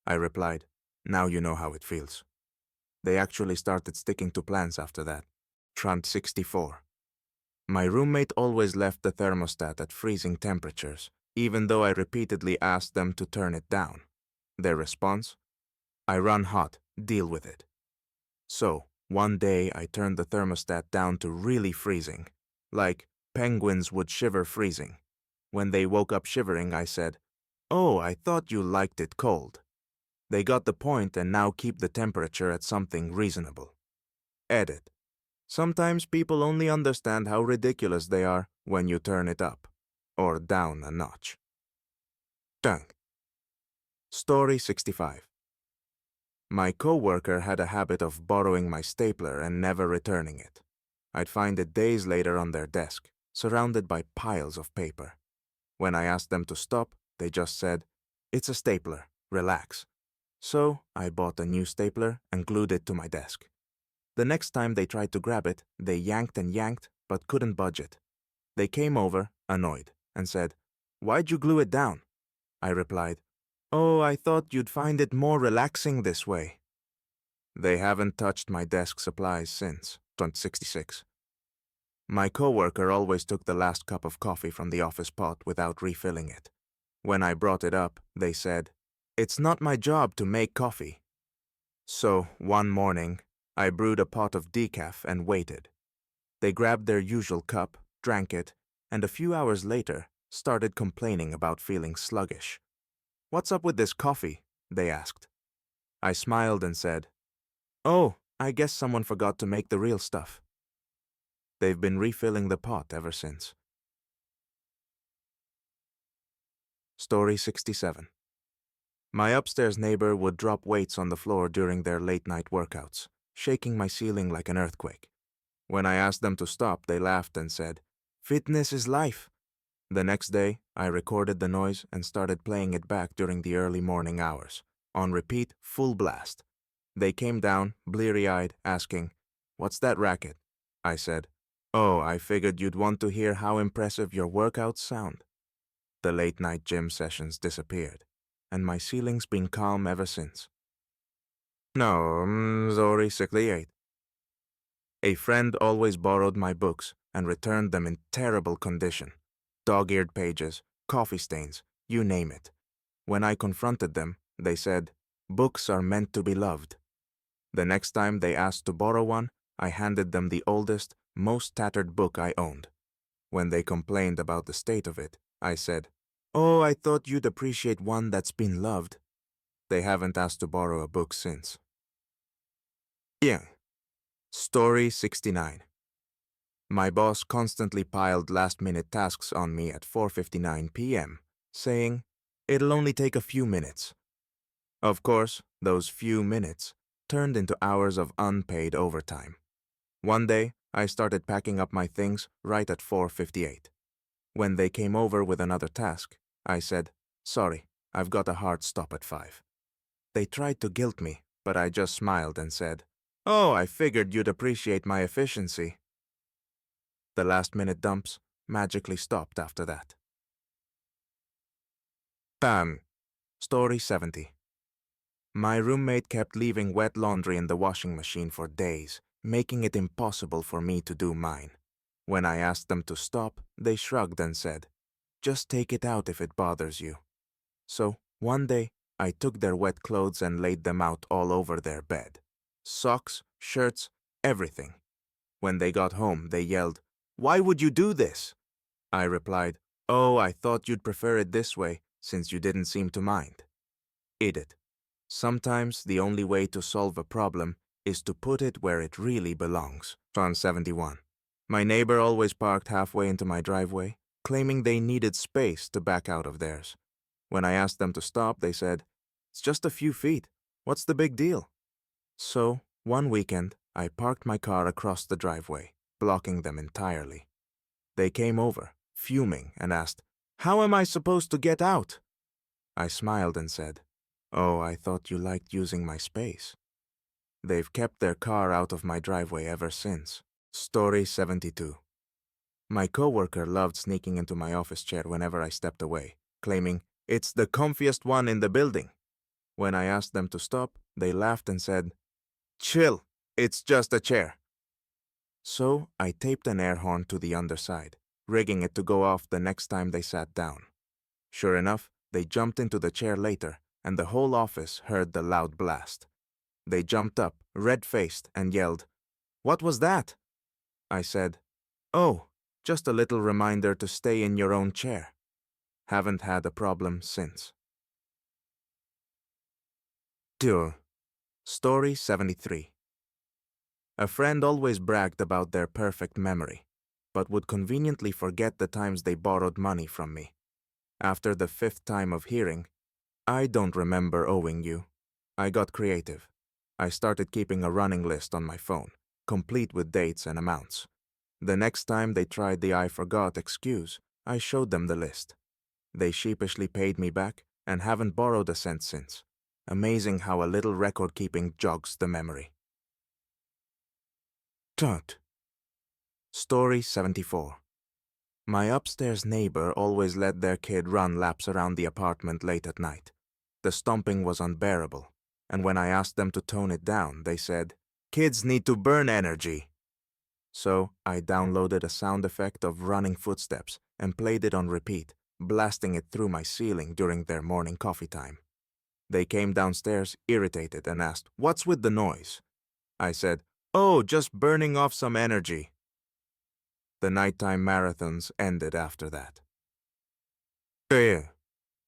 I replied, "Now you know how it feels." They actually started sticking to plans after that. Trant 64. My roommate always left the thermostat at freezing temperatures, even though I repeatedly asked them to turn it down. Their response? "I run hot, deal with it." So, one day I turned the thermostat down to really freezing, like penguins would shiver freezing. When they woke up shivering, I said, "Oh, I thought you liked it cold." They got the point and now keep the temperature at something reasonable. Edit. Sometimes people only understand how ridiculous they are when you turn it up, or down a notch. Tongue. Story 65. My coworker had a habit of borrowing my stapler and never returning it. I'd find it days later on their desk, surrounded by piles of paper. When I asked them to stop, they just said, "It's a stapler, relax." So I bought a new stapler and glued it to my desk. The next time they tried to grab it, they yanked and yanked, but couldn't budge it. They came over, annoyed, and said, "Why'd you glue it down?" I replied, "Oh, I thought you'd find it more relaxing this way." They haven't touched my desk supplies since. 66. My coworker always took the last cup of coffee from the office pot without refilling it. When I brought it up, they said, "It's not my job to make coffee." So, one morning, I brewed a pot of decaf and waited. They grabbed their usual cup, drank it, and a few hours later, started complaining about feeling sluggish. "What's up with this coffee?" they asked. I smiled and said, "Oh, I guess someone forgot to make the real stuff." They've been refilling the pot ever since. Story 67. My upstairs neighbor would drop weights on the floor during their late-night workouts, shaking my ceiling like an earthquake. When I asked them to stop, they laughed and said, "Fitness is life." The next day, I recorded the noise and started playing it back during the early morning hours, on repeat, full blast. They came down, bleary-eyed, asking, "What's that racket?" I said, "Oh, I figured you'd want to hear how impressive your workouts sound." The late-night gym sessions disappeared, and my ceiling's been calm ever since. No, Zori 68. A friend always borrowed my books and returned them in terrible condition. Dog-eared pages, coffee stains, you name it. When I confronted them, they said, "Books are meant to be loved." The next time they asked to borrow one, I handed them the oldest, most tattered book I owned. When they complained about the state of it, I said, "Oh, I thought you'd appreciate one that's been loved." They haven't asked to borrow a book since. Bien. Story 69. My boss constantly piled last-minute tasks on me at 4:59 p.m., saying, "It'll only take a few minutes." Of course, those few minutes turned into hours of unpaid overtime. One day, I started packing up my things right at 4:58. When they came over with another task, I said, "Sorry, I've got a hard stop at 5." They tried to guilt me, but I just smiled and said, "Oh, I figured you'd appreciate my efficiency." The last-minute dumps magically stopped after that. Bam! Story 70. My roommate kept leaving wet laundry in the washing machine for days, making it impossible for me to do mine. When I asked them to stop, they shrugged and said, "Just take it out if it bothers you." So, one day, I took their wet clothes and laid them out all over their bed. Socks, shirts, everything. When they got home, they yelled, "Why would you do this?" I replied, "Oh, I thought you'd prefer it this way, since you didn't seem to mind." Idiot. Sometimes the only way to solve a problem is to put it where it really belongs. Psalm 71. My neighbor always parked halfway into my driveway, claiming they needed space to back out of theirs. When I asked them to stop, they said, "It's just a few feet. What's the big deal?" So, one weekend, I parked my car across the driveway, blocking them entirely. They came over, fuming, and asked, "How am I supposed to get out?" I smiled and said, "Oh, I thought you liked using my space." They've kept their car out of my driveway ever since. Story 72. My coworker loved sneaking into my office chair whenever I stepped away, claiming, "It's the comfiest one in the building." When I asked them to stop, they laughed and said, "Chill, it's just a chair." So I taped an air horn to the underside, rigging it to go off the next time they sat down. Sure enough, they jumped into the chair later, and the whole office heard the loud blast. They jumped up, red-faced, and yelled, "What was that?" I said, "Oh, just a little reminder to stay in your own chair." Haven't had a problem since. Deux. Story 73. A friend always bragged about their perfect memory, but would conveniently forget the times they borrowed money from me. After the 5th time of hearing, "I don't remember owing you," I got creative. I started keeping a running list on my phone, complete with dates and amounts. The next time they tried the "I forgot" excuse, I showed them the list. They sheepishly paid me back and haven't borrowed a cent since. Amazing how a little record-keeping jogs the memory. Tut. Story 74. My upstairs neighbor always let their kid run laps around the apartment late at night. The stomping was unbearable, and when I asked them to tone it down, they said, "Kids need to burn energy." So I downloaded a sound effect of running footsteps and played it on repeat, blasting it through my ceiling during their morning coffee time. They came downstairs irritated and asked, "What's with the noise?" I said, "Oh, just burning off some energy." The nighttime marathons ended after that.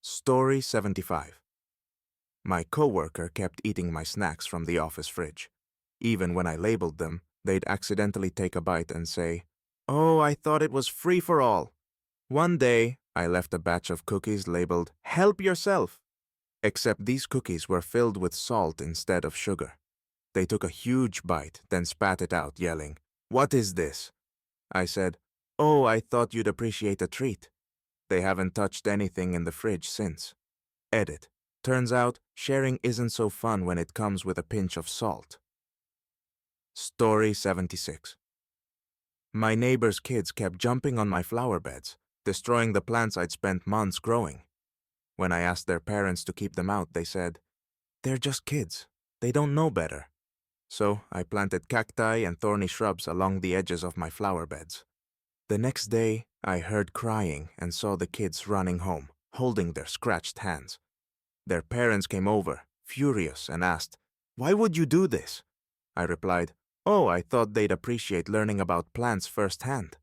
Story 75. My coworker kept eating my snacks from the office fridge. Even when I labeled them, they'd accidentally take a bite and say, "Oh, I thought it was free for all." One day, I left a batch of cookies labeled, "Help yourself." Except these cookies were filled with salt instead of sugar. They took a huge bite, then spat it out, yelling, "What is this?" I said, "Oh, I thought you'd appreciate a treat." They haven't touched anything in the fridge since. Edit. Turns out, sharing isn't so fun when it comes with a pinch of salt. Story 76. My neighbor's kids kept jumping on my flower beds, destroying the plants I'd spent months growing. When I asked their parents to keep them out, they said, "They're just kids. They don't know better." So I planted cacti and thorny shrubs along the edges of my flower beds. The next day, I heard crying and saw the kids running home, holding their scratched hands. Their parents came over, furious, and asked, "Why would you do this? I replied, "Oh, I thought they'd appreciate learning about plants firsthand."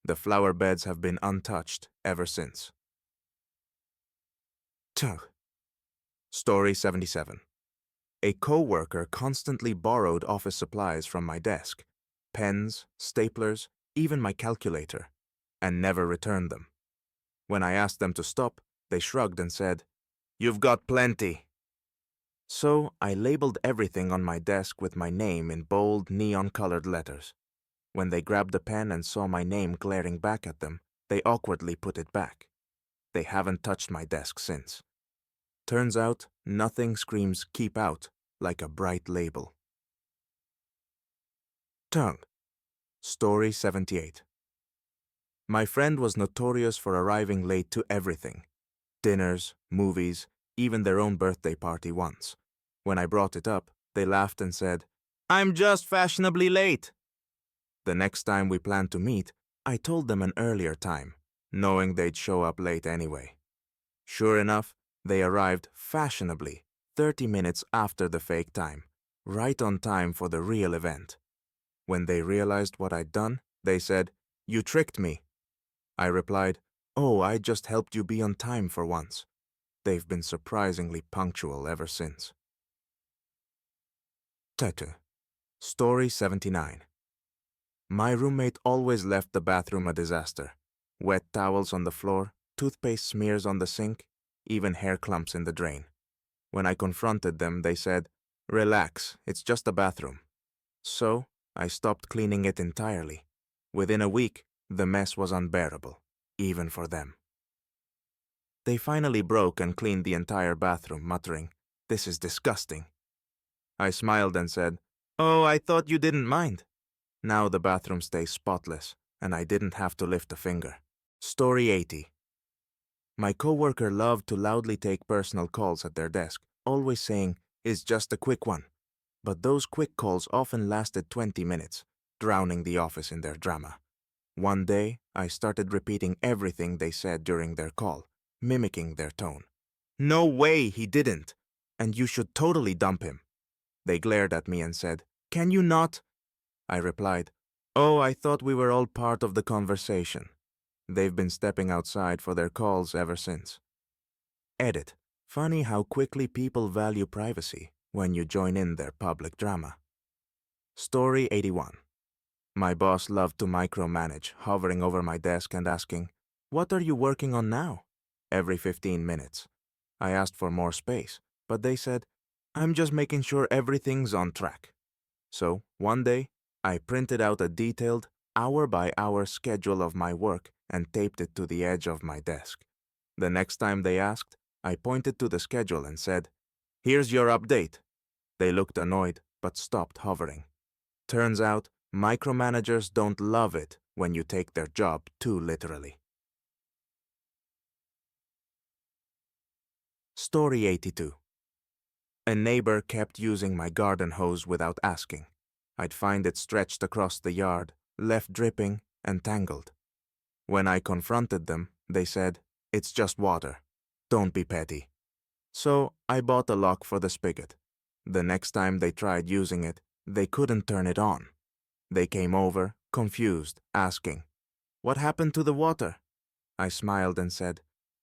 The flower beds have been untouched ever since. Tuh. Story 77. A co-worker constantly borrowed office supplies from my desk, pens, staplers, even my calculator, and never returned them. When I asked them to stop, they shrugged and said, "You've got plenty." So I labeled everything on my desk with my name in bold, neon-colored letters. When they grabbed a pen and saw my name glaring back at them, they awkwardly put it back. They haven't touched my desk since. Turns out, nothing screams "keep out" like a bright label. Tongue. Story 78. My friend was notorious for arriving late to everything. Dinners, movies, even their own birthday party once. When I brought it up, they laughed and said, "I'm just fashionably late." The next time we planned to meet, I told them an earlier time, knowing they'd show up late anyway. Sure enough, they arrived fashionably 30 minutes after the fake time, right on time for the real event. When they realized what I'd done, they said, "You tricked me." I replied, "Oh, I just helped you be on time for once." They've been surprisingly punctual ever since. Tutu. Story 79. My roommate always left the bathroom a disaster. Wet towels on the floor, toothpaste smears on the sink, even hair clumps in the drain. When I confronted them, they said, "Relax, it's just a bathroom." So, I stopped cleaning it entirely. Within a week, the mess was unbearable, even for them. They finally broke and cleaned the entire bathroom, muttering, "This is disgusting." I smiled and said, "Oh, I thought you didn't mind." Now the bathroom stays spotless, and I didn't have to lift a finger. Story 80. My coworker loved to loudly take personal calls at their desk, always saying, "It's just a quick one." But those quick calls often lasted 20 minutes, drowning the office in their drama. One day, I started repeating everything they said during their call, mimicking their tone. "No way, he didn't! And you should totally dump him." They glared at me and said, "Can you not?" I replied, "Oh, I thought we were all part of the conversation." They've been stepping outside for their calls ever since. Edit. Funny how quickly people value privacy when you join in their public drama. Story 81. My boss loved to micromanage, hovering over my desk and asking, "What are you working on now?" every 15 minutes. I asked for more space, but they said, "I'm just making sure everything's on track." So, one day, I printed out a detailed, hour-by-hour schedule of my work and taped it to the edge of my desk. The next time they asked, I pointed to the schedule and said, "Here's your update." They looked annoyed, but stopped hovering. Turns out, micromanagers don't love it when you take their job too literally. Story 82. A neighbor kept using my garden hose without asking. I'd find it stretched across the yard, left dripping and tangled. When I confronted them, they said, "It's just water. Don't be petty." So I bought a lock for the spigot. The next time they tried using it, they couldn't turn it on. They came over, confused, asking, "What happened to the water?" I smiled and said,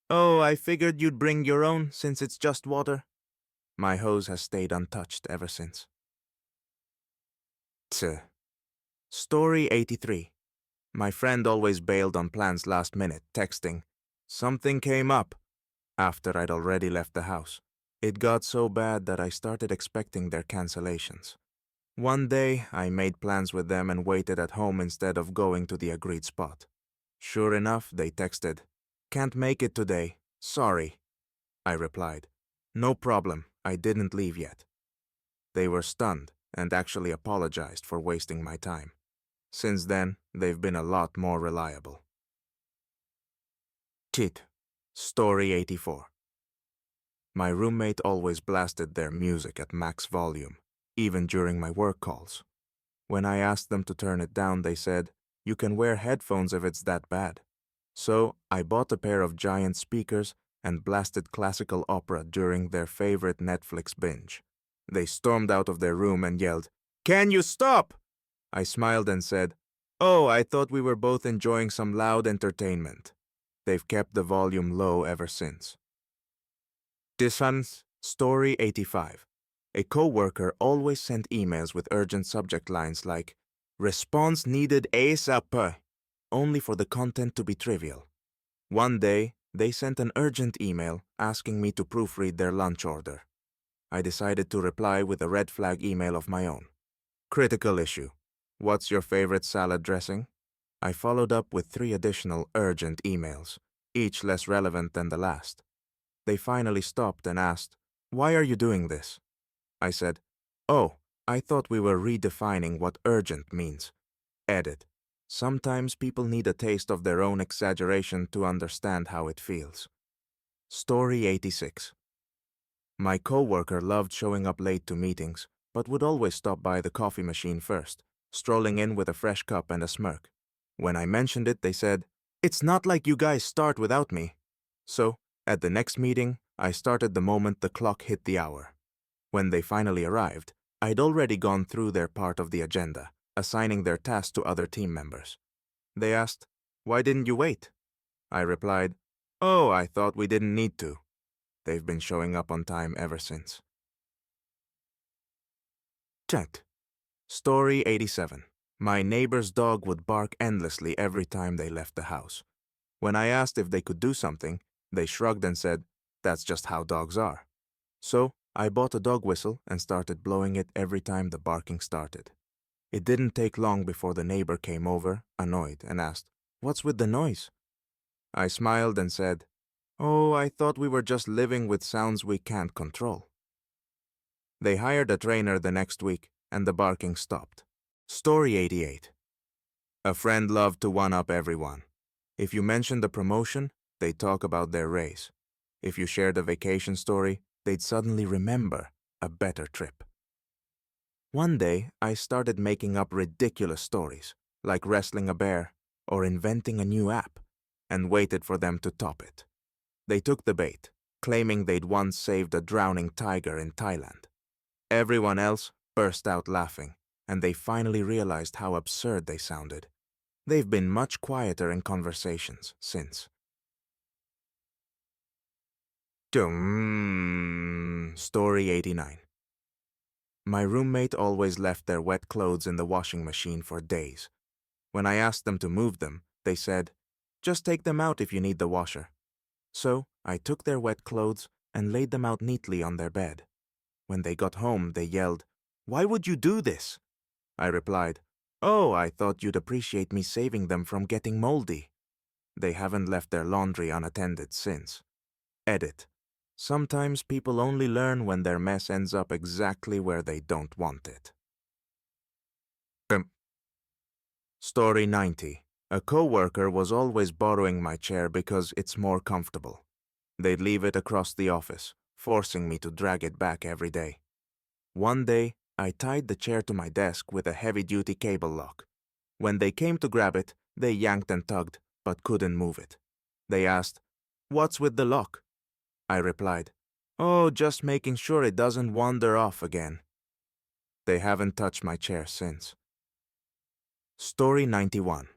"Oh, I figured you'd bring your own since it's just water." My hose has stayed untouched ever since. Tch. Story 83. My friend always bailed on plans last minute, texting, "Something came up," after I'd already left the house. It got so bad that I started expecting their cancellations. One day, I made plans with them and waited at home instead of going to the agreed spot. Sure enough, they texted, "Can't make it today. Sorry." I replied, "No problem. I didn't leave yet." They were stunned and actually apologized for wasting my time. Since then, they've been a lot more reliable. Chit. Story 84. My roommate always blasted their music at max volume, even during my work calls. When I asked them to turn it down, they said, "You can wear headphones if it's that bad." So I bought a pair of giant speakers and blasted classical opera during their favorite Netflix binge. They stormed out of their room and yelled, Can you stop? I smiled and said, Oh, I thought we were both enjoying some loud entertainment. They've kept the volume low ever since. Dishan's Story 85. A co-worker always sent emails with urgent subject lines like, Response needed ASAP, only for the content to be trivial. One day, they sent an urgent email asking me to proofread their lunch order. I decided to reply with a red flag email of my own. Critical issue. What's your favorite salad dressing? I followed up with 3 additional urgent emails, each less relevant than the last. They finally stopped and asked, Why are you doing this? I said, Oh, I thought we were redefining what urgent means. Edit. Sometimes people need a taste of their own exaggeration to understand how it feels. Story 86. My coworker loved showing up late to meetings, but would always stop by the coffee machine first, strolling in with a fresh cup and a smirk. When I mentioned it, they said, It's not like you guys start without me. So, at the next meeting, I started the moment the clock hit the hour. When they finally arrived, I'd already gone through their part of the agenda, assigning their tasks to other team members. They asked, Why didn't you wait? I replied, Oh, I thought we didn't need to. They've been showing up on time ever since. Chat. Story 87. My neighbor's dog would bark endlessly every time they left the house. When I asked if they could do something, they shrugged and said, That's just how dogs are. So, I bought a dog whistle and started blowing it every time the barking started. It didn't take long before the neighbor came over, annoyed, and asked, What's with the noise? I smiled and said, Oh, I thought we were just living with sounds we can't control. They hired a trainer the next week, and the barking stopped. Story 88. A friend loved to one-up everyone. If you mentioned a promotion, they'd talk about their raise. If you shared a vacation story, they'd suddenly remember a better trip. One day, I started making up ridiculous stories, like wrestling a bear or inventing a new app, and waited for them to top it. They took the bait, claiming they'd once saved a drowning tiger in Thailand. Everyone else burst out laughing, and they finally realized how absurd they sounded. They've been much quieter in conversations since. Story 89. My roommate always left their wet clothes in the washing machine for days. When I asked them to move them, they said, Just take them out if you need the washer. So I took their wet clothes and laid them out neatly on their bed. When they got home, they yelled, Why would you do this? I replied, Oh, I thought you'd appreciate me saving them from getting moldy. They haven't left their laundry unattended since. Edit. Sometimes people only learn when their mess ends up exactly where they don't want it. Story 90. A co-worker was always borrowing my chair because it's more comfortable. They'd leave it across the office, forcing me to drag it back every day. One day, I tied the chair to my desk with a heavy-duty cable lock. When they came to grab it, they yanked and tugged, but couldn't move it. They asked, What's with the lock? I replied, Oh, just making sure it doesn't wander off again. They haven't touched my chair since. Story 91.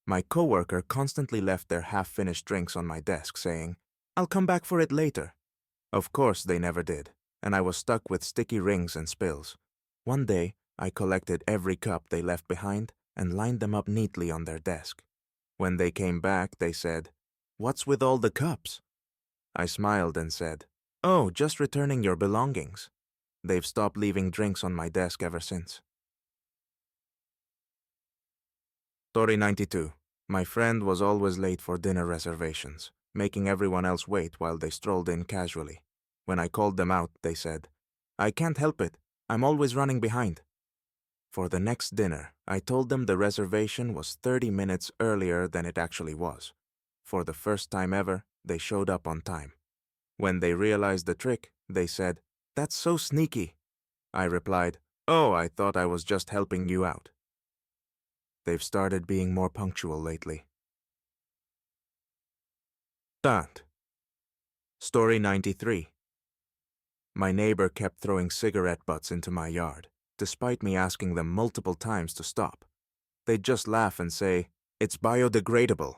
My coworker constantly left their half-finished drinks on my desk saying, I'll come back for it later. Of course they never did, and I was stuck with sticky rings and spills. One day, I collected every cup they left behind and lined them up neatly on their desk. When they came back, they said, What's with all the cups? I smiled and said, Oh, just returning your belongings. They've stopped leaving drinks on my desk ever since. Story 92. My friend was always late for dinner reservations, making everyone else wait while they strolled in casually. When I called them out, they said, I can't help it. I'm always running behind. For the next dinner, I told them the reservation was 30 minutes earlier than it actually was. For the first time ever, they showed up on time. When they realized the trick, they said, That's so sneaky. I replied, Oh, I thought I was just helping you out. They've started being more punctual lately. That. Story 93. My neighbor kept throwing cigarette butts into my yard, despite me asking them multiple times to stop. They'd just laugh and say, "It's biodegradable."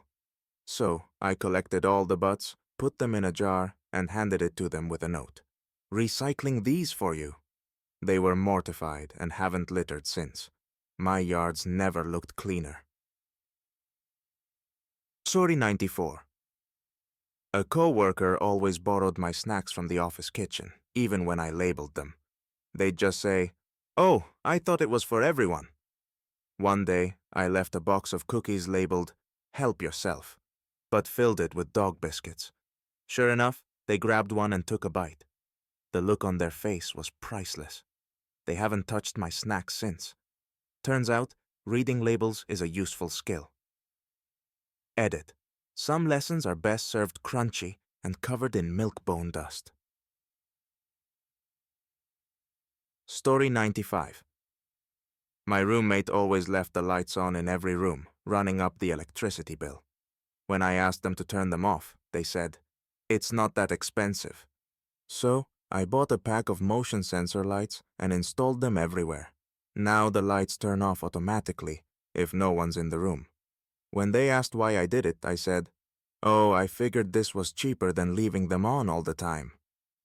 So I collected all the butts, put them in a jar, and handed it to them with a note. "Recycling these for you." They were mortified and haven't littered since. My yards never looked cleaner. Story 94. A co-worker always borrowed my snacks from the office kitchen, even when I labeled them. They'd just say, "Oh, I thought it was for everyone." One day, I left a box of cookies labeled, "Help yourself," but filled it with dog biscuits. Sure enough, they grabbed one and took a bite. The look on their face was priceless. They haven't touched my snacks since. Turns out, reading labels is a useful skill. Edit. Some lessons are best served crunchy and covered in milk bone dust. Story 95. My roommate always left the lights on in every room, running up the electricity bill. When I asked them to turn them off, they said, "It's not that expensive." So, I bought a pack of motion sensor lights and installed them everywhere. Now the lights turn off automatically if no one's in the room. When they asked why I did it, I said, "Oh, I figured this was cheaper than leaving them on all the time."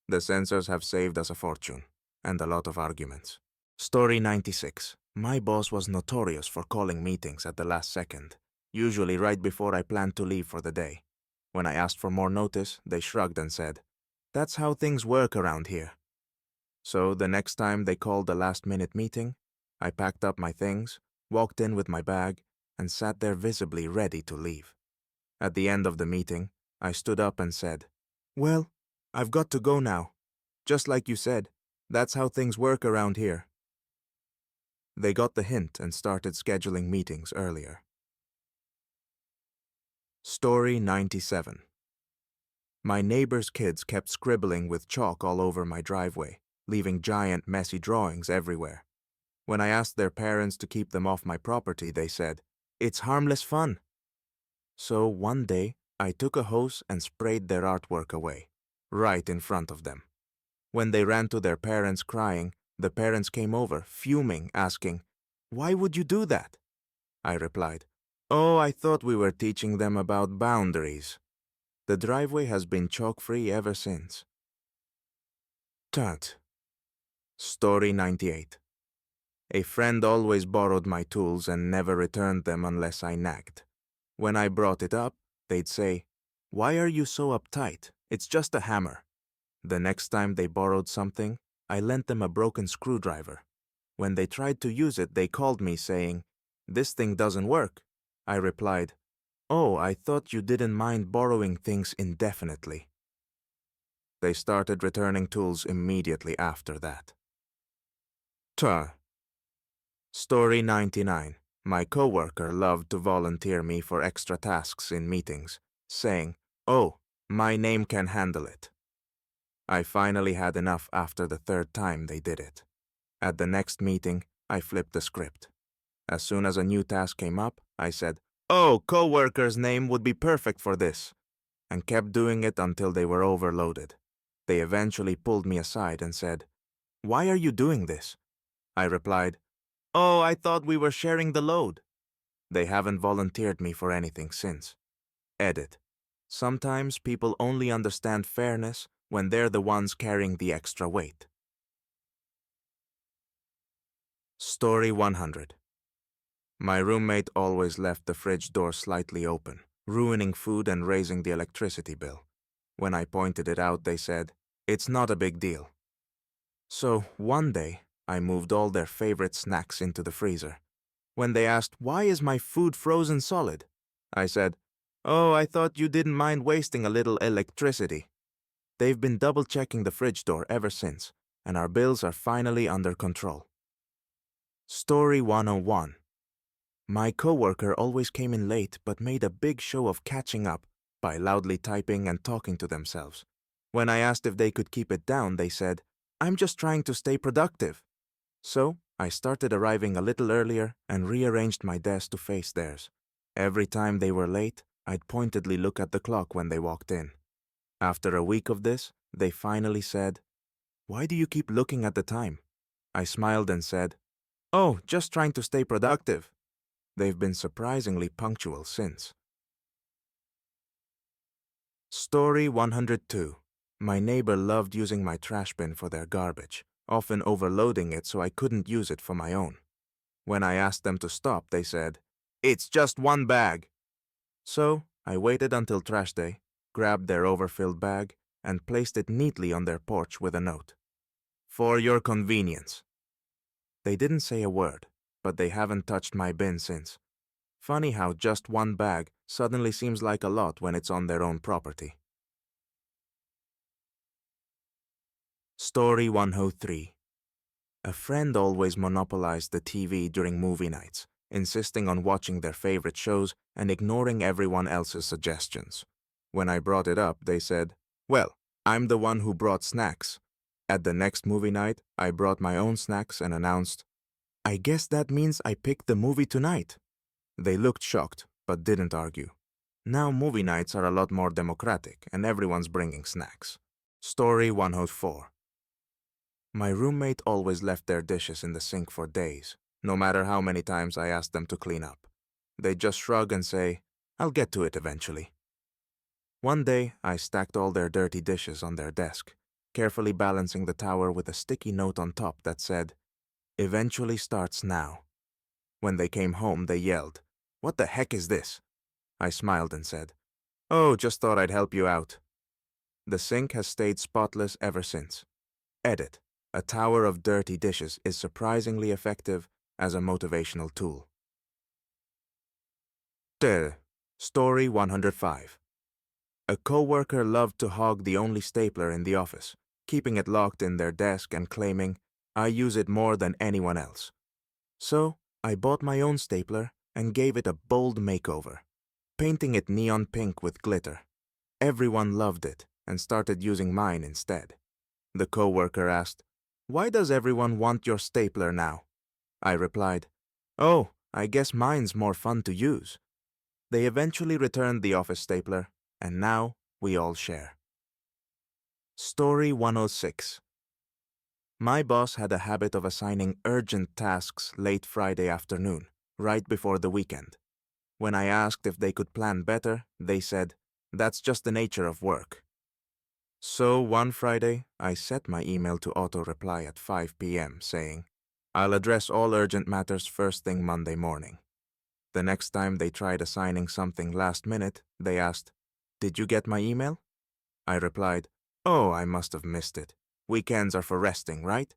The sensors have saved us a fortune, and a lot of arguments. Story 96. My boss was notorious for calling meetings at the last second, usually right before I planned to leave for the day. When I asked for more notice, they shrugged and said, "That's how things work around here." So the next time they called a last-minute meeting, I packed up my things, walked in with my bag, and sat there visibly ready to leave. At the end of the meeting, I stood up and said, "Well, I've got to go now. Just like you said, that's how things work around here." They got the hint and started scheduling meetings earlier. Story 97. My neighbor's kids kept scribbling with chalk all over my driveway, leaving giant messy drawings everywhere. When I asked their parents to keep them off my property, they said, "It's harmless fun." So one day, I took a hose and sprayed their artwork away, right in front of them. When they ran to their parents crying, the parents came over, fuming, asking, "Why would you do that?" I replied, "Oh, I thought we were teaching them about boundaries." The driveway has been chalk-free ever since. Tut. Story 98. A friend always borrowed my tools and never returned them unless I nagged. When I brought it up, they'd say, "Why are you so uptight? It's just a hammer." The next time they borrowed something, I lent them a broken screwdriver. When they tried to use it, they called me saying, "This thing doesn't work." I replied, "Oh, I thought you didn't mind borrowing things indefinitely." They started returning tools immediately after that. Tuh. Story 99. My coworker loved to volunteer me for extra tasks in meetings, saying, "Oh, my name can handle it." I finally had enough after the third time they did it. At the next meeting, I flipped the script. As soon as a new task came up, I said, "Oh, coworker's name would be perfect for this," and kept doing it until they were overloaded. They eventually pulled me aside and said, "Why are you doing this?" I replied, "Oh, I thought we were sharing the load." They haven't volunteered me for anything since. Edit. Sometimes people only understand fairness when they're the ones carrying the extra weight. Story 100. My roommate always left the fridge door slightly open, ruining food and raising the electricity bill. When I pointed it out, they said, "It's not a big deal." So one day, I moved all their favorite snacks into the freezer. When they asked, "Why is my food frozen solid?" I said, "Oh, I thought you didn't mind wasting a little electricity." They've been double-checking the fridge door ever since, and our bills are finally under control. Story 101. My coworker always came in late but made a big show of catching up by loudly typing and talking to themselves. When I asked if they could keep it down, they said, "I'm just trying to stay productive." So, I started arriving a little earlier and rearranged my desk to face theirs. Every time they were late, I'd pointedly look at the clock when they walked in. After a week of this, they finally said, "Why do you keep looking at the time?" I smiled and said, Oh, just trying to stay productive. They've been surprisingly punctual since. Story 102. My neighbor loved using my trash bin for their garbage, often overloading it so I couldn't use it for my own. When I asked them to stop, they said, "It's just one bag." So I waited until trash day, grabbed their overfilled bag, and placed it neatly on their porch with a note. "For your convenience." They didn't say a word, but they haven't touched my bin since. Funny how just one bag suddenly seems like a lot when it's on their own property. Story 103. A friend always monopolized the TV during movie nights, insisting on watching their favorite shows and ignoring everyone else's suggestions. When I brought it up, they said, "Well, I'm the one who brought snacks." At the next movie night, I brought my own snacks and announced, "I guess that means I picked the movie tonight." They looked shocked, but didn't argue. Now movie nights are a lot more democratic and everyone's bringing snacks. Story 104. My roommate always left their dishes in the sink for days, no matter how many times I asked them to clean up. They just shrug and say, "I'll get to it eventually." One day, I stacked all their dirty dishes on their desk, carefully balancing the tower with a sticky note on top that said, "Eventually starts now." When they came home, they yelled, "What the heck is this?" I smiled and said, "Oh, just thought I'd help you out." The sink has stayed spotless ever since. Edit. A tower of dirty dishes is surprisingly effective as a motivational tool. Story 105. A coworker loved to hog the only stapler in the office, keeping it locked in their desk and claiming, "I use it more than anyone else." So, I bought my own stapler and gave it a bold makeover, painting it neon pink with glitter. Everyone loved it and started using mine instead. The coworker asked, "Why does everyone want your stapler now?" I replied, "Oh, I guess mine's more fun to use." They eventually returned the office stapler, and now we all share. Story 106. My boss had a habit of assigning urgent tasks late Friday afternoon, right before the weekend. When I asked if they could plan better, they said, "That's just the nature of work." So one Friday, I set my email to auto-reply at 5 p.m. saying, "I'll address all urgent matters first thing Monday morning." The next time they tried assigning something last minute, they asked, "Did you get my email?" I replied, "Oh, I must have missed it. Weekends are for resting, right?"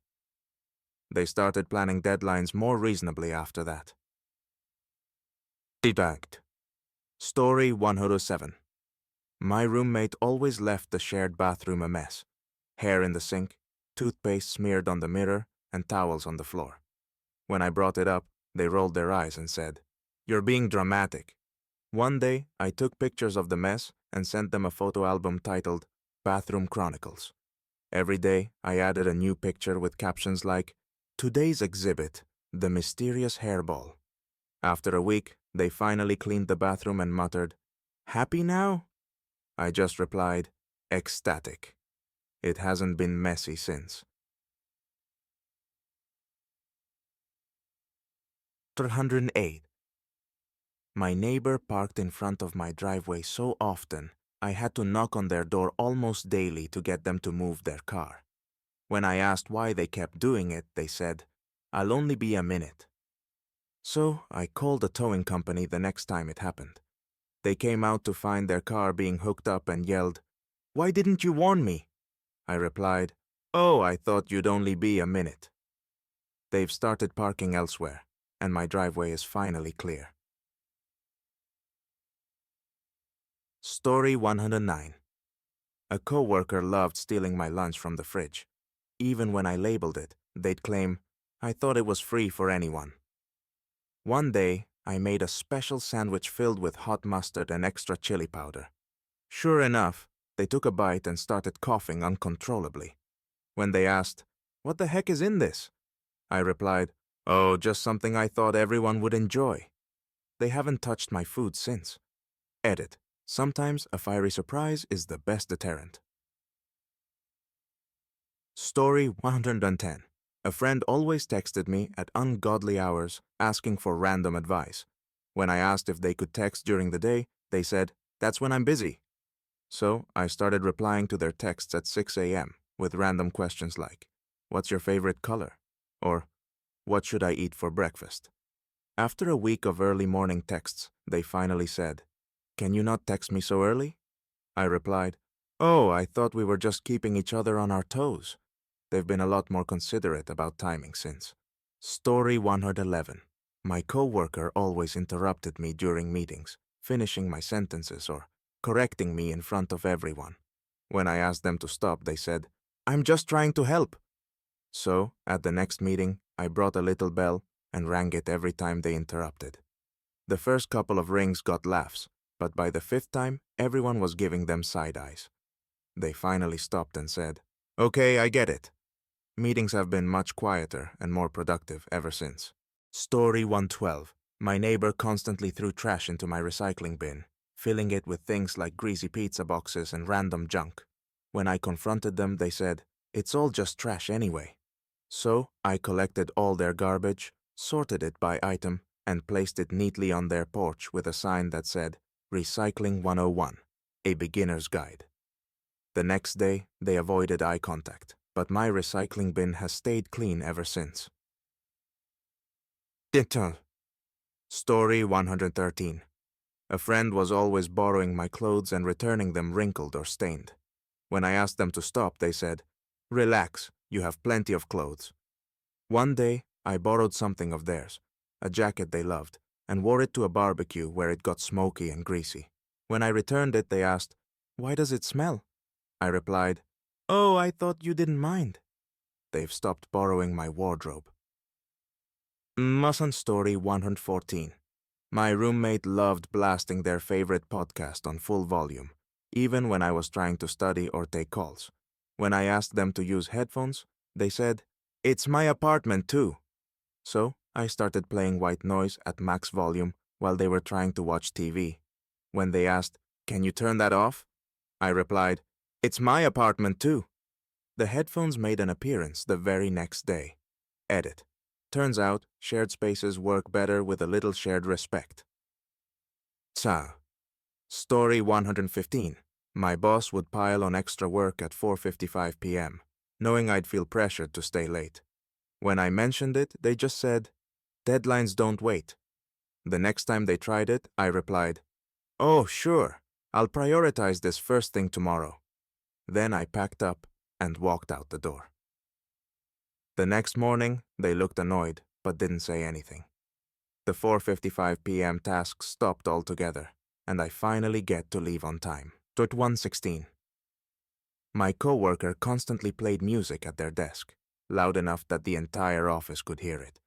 They started planning deadlines more reasonably after that. Debugged. Story 107. My roommate always left the shared bathroom a mess. Hair in the sink, toothpaste smeared on the mirror, and towels on the floor. When I brought it up, they rolled their eyes and said, "You're being dramatic." One day, I took pictures of the mess and sent them a photo album titled Bathroom Chronicles. Every day, I added a new picture with captions like, "Today's exhibit, the mysterious hairball." After a week, they finally cleaned the bathroom and muttered, "Happy now?" I just replied, "Ecstatic." It hasn't been messy since. 108. My neighbor parked in front of my driveway so often, I had to knock on their door almost daily to get them to move their car. When I asked why they kept doing it, they said, "I'll only be a minute." So I called a towing company the next time it happened. They came out to find their car being hooked up and yelled, "Why didn't you warn me?" I replied, "Oh, I thought you'd only be a minute." They've started parking elsewhere, and my driveway is finally clear. Story 109. A coworker loved stealing my lunch from the fridge. Even when I labeled it, they'd claim, "I thought it was free for anyone." One day, I made a special sandwich filled with hot mustard and extra chili powder. Sure enough, they took a bite and started coughing uncontrollably. When they asked, "What the heck is in this?" I replied, "Oh, just something I thought everyone would enjoy." They haven't touched my food since. Edit. Sometimes a fiery surprise is the best deterrent. Story 110. A friend always texted me at ungodly hours asking for random advice. When I asked if they could text during the day, they said, "That's when I'm busy." So I started replying to their texts at 6 a.m. with random questions like, "What's your favorite color?" Or, "What should I eat for breakfast?" After a week of early morning texts, they finally said, "Can you not text me so early?" I replied, "Oh, I thought we were just keeping each other on our toes." They've been a lot more considerate about timing since. Story 111. My coworker always interrupted me during meetings, finishing my sentences or correcting me in front of everyone. When I asked them to stop, they said, "I'm just trying to help." So, at the next meeting, I brought a little bell and rang it every time they interrupted. The first couple of rings got laughs, but by the fifth time, everyone was giving them side eyes. They finally stopped and said, "Okay, I get it." Meetings have been much quieter and more productive ever since. Story 112. My neighbor constantly threw trash into my recycling bin, filling it with things like greasy pizza boxes and random junk. When I confronted them, they said, "It's all just trash anyway." So I collected all their garbage, sorted it by item, and placed it neatly on their porch with a sign that said, "Recycling 101, a beginner's guide." The next day, they avoided eye contact, but my recycling bin has stayed clean ever since. Story 113. A friend was always borrowing my clothes and returning them wrinkled or stained. When I asked them to stop, they said, "Relax, you have plenty of clothes." One day, I borrowed something of theirs, a jacket they loved, and wore it to a barbecue where it got smoky and greasy. When I returned it, they asked, "Why does it smell?" I replied, "Oh, I thought you didn't mind." They've stopped borrowing my wardrobe. Musson Story 114. My roommate loved blasting their favorite podcast on full volume, even when I was trying to study or take calls. When I asked them to use headphones, they said, "It's my apartment too." So I started playing white noise at max volume while they were trying to watch TV. When they asked, "Can you turn that off?" I replied, "It's my apartment too." The headphones made an appearance the very next day. Edit. Turns out, shared spaces work better with a little shared respect. Sa. Story 115. My boss would pile on extra work at 4:55 p.m., knowing I'd feel pressured to stay late. When I mentioned it, they just said, "Deadlines don't wait." The next time they tried it, I replied, "Oh, sure, I'll prioritize this first thing tomorrow." Then I packed up and walked out the door. The next morning, they looked annoyed, but didn't say anything. The 4:55 p.m. task stopped altogether, and I finally get to leave on time. 116. My coworker constantly played music at their desk, loud enough that the entire office could hear it.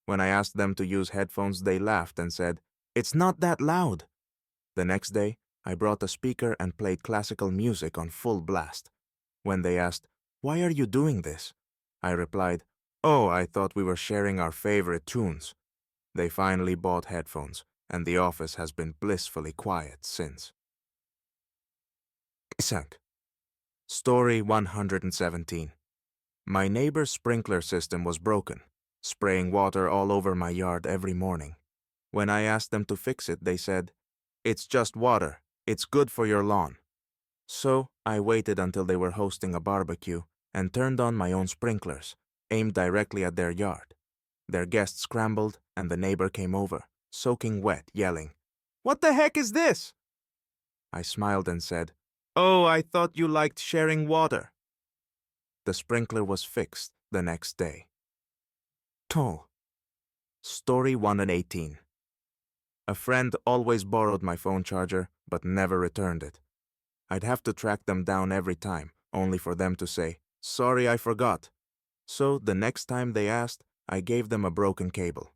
When I asked them to use headphones, they laughed and said, "It's not that loud." The next day, I brought a speaker and played classical music on full blast. When they asked, "Why are you doing this?" I replied, "Oh, I thought we were sharing our favorite tunes." They finally bought headphones, and the office has been blissfully quiet since. Isak. Story 117. My neighbor's sprinkler system was broken, spraying water all over my yard every morning. When I asked them to fix it, they said, "It's just water. It's good for your lawn." So I waited until they were hosting a barbecue and turned on my own sprinklers, aimed directly at their yard. Their guests scrambled, and the neighbor came over, soaking wet, yelling, "What the heck is this?" I smiled and said, "Oh, I thought you liked sharing water." The sprinkler was fixed the next day. Toll. Story 118. A friend always borrowed my phone charger, but never returned it. I'd have to track them down every time, only for them to say, "Sorry, I forgot." So the next time they asked, I gave them a broken cable.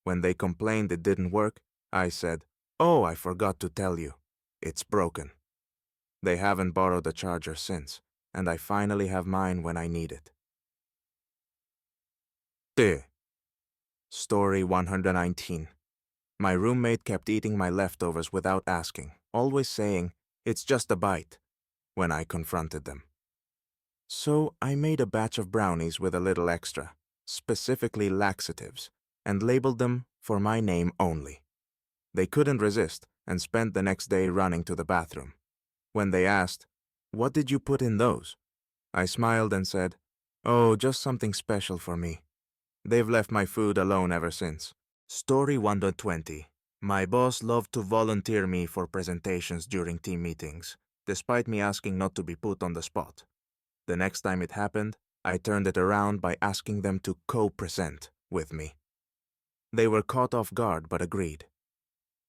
When they complained it didn't work, I said, "Oh, I forgot to tell you. It's broken." They haven't borrowed a charger since, and I finally have mine when I need it. Duh. Story 119. My roommate kept eating my leftovers without asking, always saying, "It's just a bite," when I confronted them. So I made a batch of brownies with a little extra, specifically laxatives, and labeled them for my name only. They couldn't resist and spent the next day running to the bathroom. When they asked, "What did you put in those?" I smiled and said, "Oh, just something special for me." They've left my food alone ever since. Story 120. My boss loved to volunteer me for presentations during team meetings, despite me asking not to be put on the spot. The next time it happened, I turned it around by asking them to co-present with me. They were caught off guard but agreed.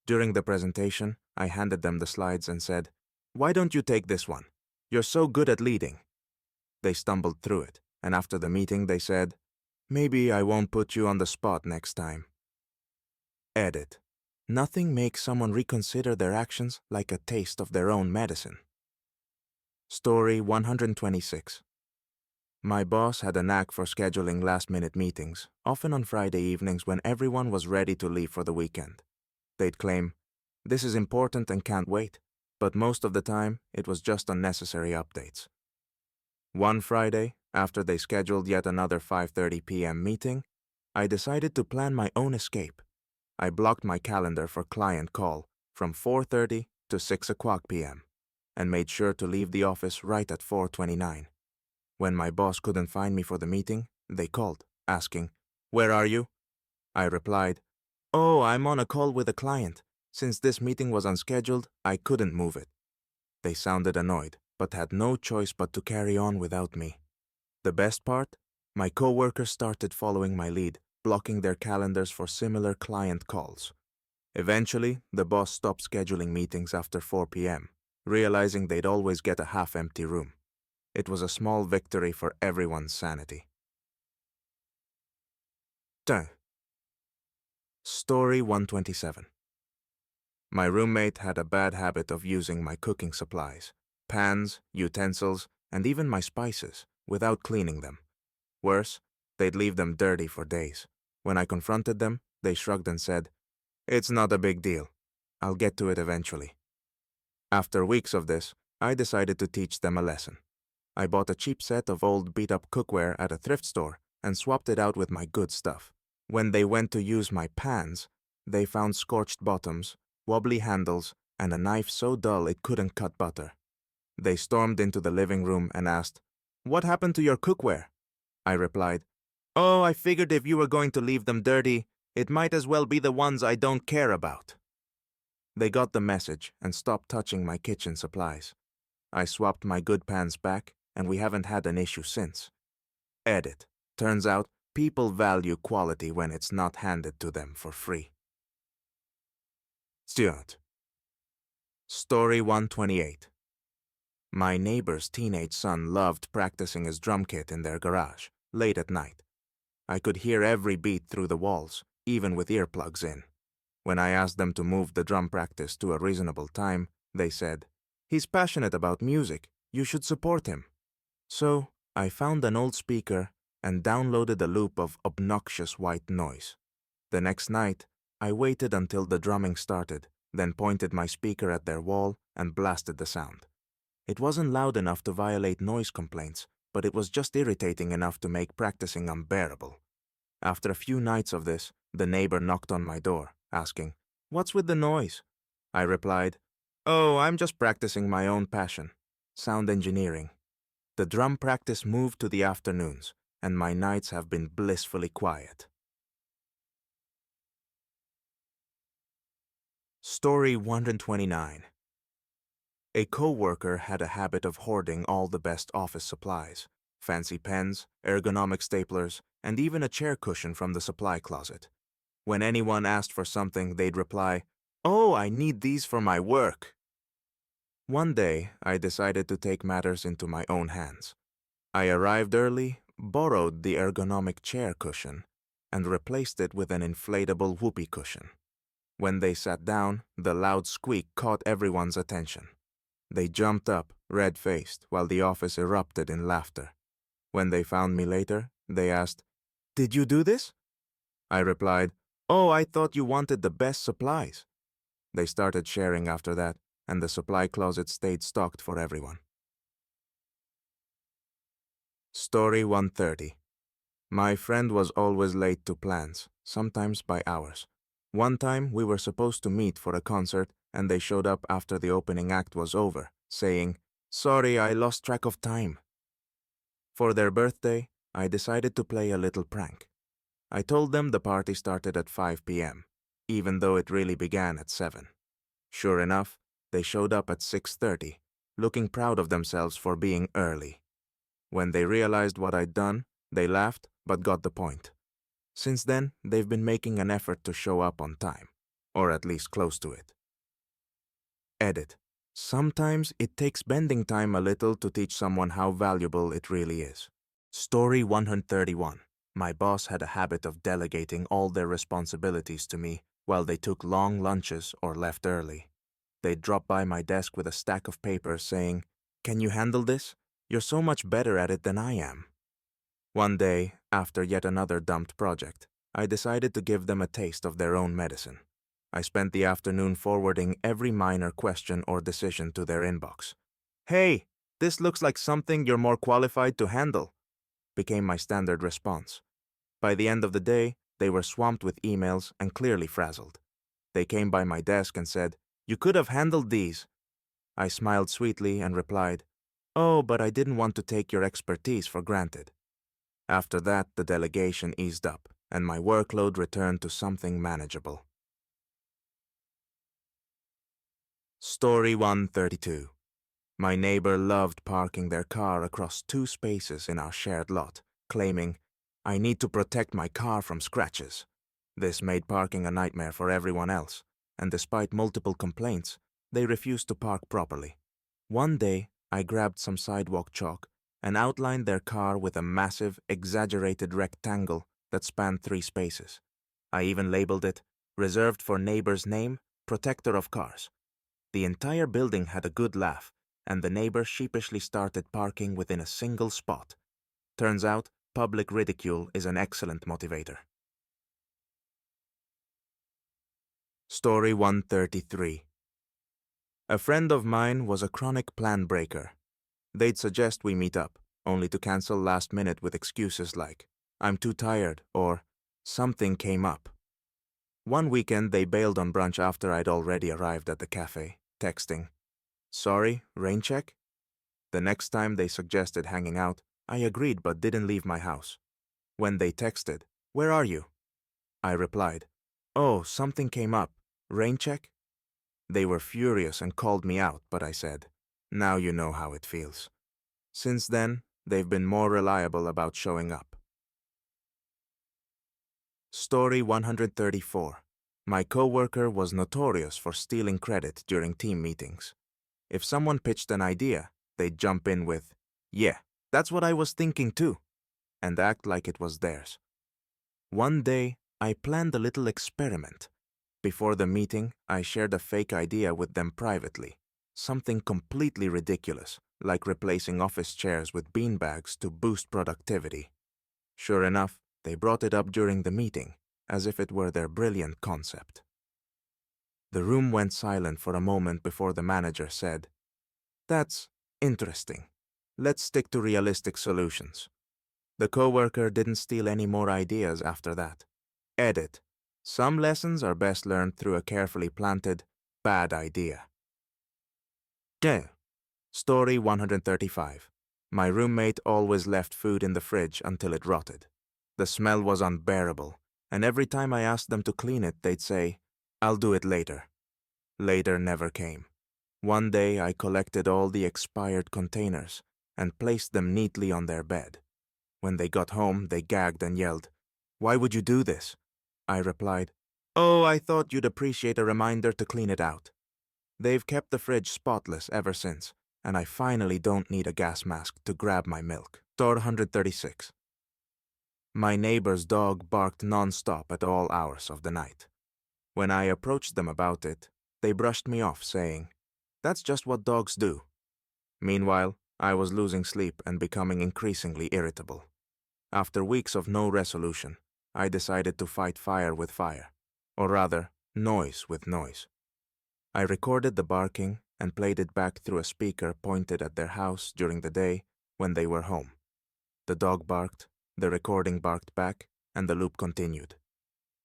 During the presentation, I handed them the slides and said, "Why don't you take this one? You're so good at leading." They stumbled through it, and after the meeting they said, "Maybe I won't put you on the spot next time." Edit. Nothing makes someone reconsider their actions like a taste of their own medicine. Story 126. My boss had a knack for scheduling last-minute meetings, often on Friday evenings when everyone was ready to leave for the weekend. They'd claim, "This is important and can't wait," but most of the time, it was just unnecessary updates. One Friday, after they scheduled yet another 5:30 p.m. meeting, I decided to plan my own escape. I blocked my calendar for client call from 4:30 to 6 o'clock p.m. and made sure to leave the office right at 4:29. When my boss couldn't find me for the meeting, they called, asking, "Where are you?" I replied, "Oh, I'm on a call with a client. Since this meeting was unscheduled, I couldn't move it." They sounded annoyed, but had no choice but to carry on without me. The best part? My coworkers started following my lead, blocking their calendars for similar client calls. Eventually, the boss stopped scheduling meetings after 4 p.m., realizing they'd always get a half-empty room. It was a small victory for everyone's sanity. Dun. Story 127. My roommate had a bad habit of using my cooking supplies, pans, utensils, and even my spices, without cleaning them. Worse, they'd leave them dirty for days. When I confronted them, they shrugged and said, "It's not a big deal. I'll get to it eventually." After weeks of this, I decided to teach them a lesson. I bought a cheap set of old beat-up cookware at a thrift store and swapped it out with my good stuff. When they went to use my pans, they found scorched bottoms, wobbly handles, and a knife so dull it couldn't cut butter. They stormed into the living room and asked, "What happened to your cookware?" I replied, "Oh, I figured if you were going to leave them dirty, it might as well be the ones I don't care about." They got the message and stopped touching my kitchen supplies. I swapped my good pans back, and we haven't had an issue since. Edit. Turns out, people value quality when it's not handed to them for free. Stuart. Story 128. My neighbor's teenage son loved practicing his drum kit in their garage, late at night. I could hear every beat through the walls, even with earplugs in. When I asked them to move the drum practice to a reasonable time, they said, "He's passionate about music. You should support him." So, I found an old speaker and downloaded a loop of obnoxious white noise. The next night, I waited until the drumming started, then pointed my speaker at their wall and blasted the sound. It wasn't loud enough to violate noise complaints, but it was just irritating enough to make practicing unbearable. After a few nights of this, the neighbor knocked on my door, asking, "What's with the noise?" I replied, "Oh, I'm just practicing my own passion, sound engineering." The drum practice moved to the afternoons, and my nights have been blissfully quiet. Story 129. A co-worker had a habit of hoarding all the best office supplies, fancy pens, ergonomic staplers, and even a chair cushion from the supply closet. When anyone asked for something, they'd reply, "Oh, I need these for my work." One day, I decided to take matters into my own hands. I arrived early, borrowed the ergonomic chair cushion, and replaced it with an inflatable whoopee cushion. When they sat down, the loud squeak caught everyone's attention. They jumped up, red-faced, while the office erupted in laughter. When they found me later, they asked, "Did you do this?" I replied, "Oh, I thought you wanted the best supplies." They started sharing after that, and the supply closet stayed stocked for everyone. Story 130. My friend was always late to plans, sometimes by hours. One time we were supposed to meet for a concert and they showed up after the opening act was over, saying, "Sorry, I lost track of time." For their birthday, I decided to play a little prank. I told them the party started at 5 p.m., even though it really began at 7. Sure enough, they showed up at 6:30, looking proud of themselves for being early. When they realized what I'd done, they laughed but got the point. Since then, they've been making an effort to show up on time, or at least close to it. Edit. Sometimes it takes bending time a little to teach someone how valuable it really is. Story 131. My boss had a habit of delegating all their responsibilities to me while they took long lunches or left early. They'd drop by my desk with a stack of papers saying, "Can you handle this? You're so much better at it than I am." One day, after yet another dumped project, I decided to give them a taste of their own medicine. I spent the afternoon forwarding every minor question or decision to their inbox. "Hey, this looks like something you're more qualified to handle," became my standard response. By the end of the day, they were swamped with emails and clearly frazzled. They came by my desk and said, "You could have handled these." I smiled sweetly and replied, "Oh, but I didn't want to take your expertise for granted." After that, the delegation eased up, and my workload returned to something manageable. Story 132. My neighbor loved parking their car across 2 spaces in our shared lot, claiming, "I need to protect my car from scratches." This made parking a nightmare for everyone else, and despite multiple complaints, they refused to park properly. One day, I grabbed some sidewalk chalk and outlined their car with a massive, exaggerated rectangle that spanned 3 spaces. I even labeled it, "Reserved for neighbor's name, protector of cars." The entire building had a good laugh, and the neighbor sheepishly started parking within a single spot. Turns out, public ridicule is an excellent motivator. Story 133. A friend of mine was a chronic plan breaker. They'd suggest we meet up, only to cancel last minute with excuses like, "I'm too tired," or "something came up." One weekend, they bailed on brunch after I'd already arrived at the cafe, texting, "Sorry, rain check?" The next time they suggested hanging out, I agreed but didn't leave my house. When they texted, "Where are you?" I replied, "Oh, something came up. Rain check?" They were furious and called me out, but I said, "Now you know how it feels." Since then, they've been more reliable about showing up. Story 134. My coworker was notorious for stealing credit during team meetings. If someone pitched an idea, they'd jump in with, "Yeah, that's what I was thinking too," and act like it was theirs. One day, I planned a little experiment. Before the meeting, I shared a fake idea with them privately. Something completely ridiculous, like replacing office chairs with beanbags to boost productivity. Sure enough, they brought it up during the meeting, as if it were their brilliant concept. The room went silent for a moment before the manager said, "That's interesting. Let's stick to realistic solutions." The coworker didn't steal any more ideas after that. Edit. Some lessons are best learned through a carefully planted, bad idea. Yeah. Story 135. My roommate always left food in the fridge until it rotted. The smell was unbearable, and every time I asked them to clean it, they'd say, "I'll do it later." Later never came. One day I collected all the expired containers and placed them neatly on their bed. When they got home, they gagged and yelled, "Why would you do this?" I replied, "Oh, I thought you'd appreciate a reminder to clean it out." They've kept the fridge spotless ever since, and I finally don't need a gas mask to grab my milk. Door 136. My neighbor's dog barked non-stop at all hours of the night. When I approached them about it, they brushed me off, saying, "That's just what dogs do." Meanwhile, I was losing sleep and becoming increasingly irritable. After weeks of no resolution, I decided to fight fire with fire, or rather, noise with noise. I recorded the barking and played it back through a speaker pointed at their house during the day when they were home. The dog barked, The recording barked back, and the loop continued.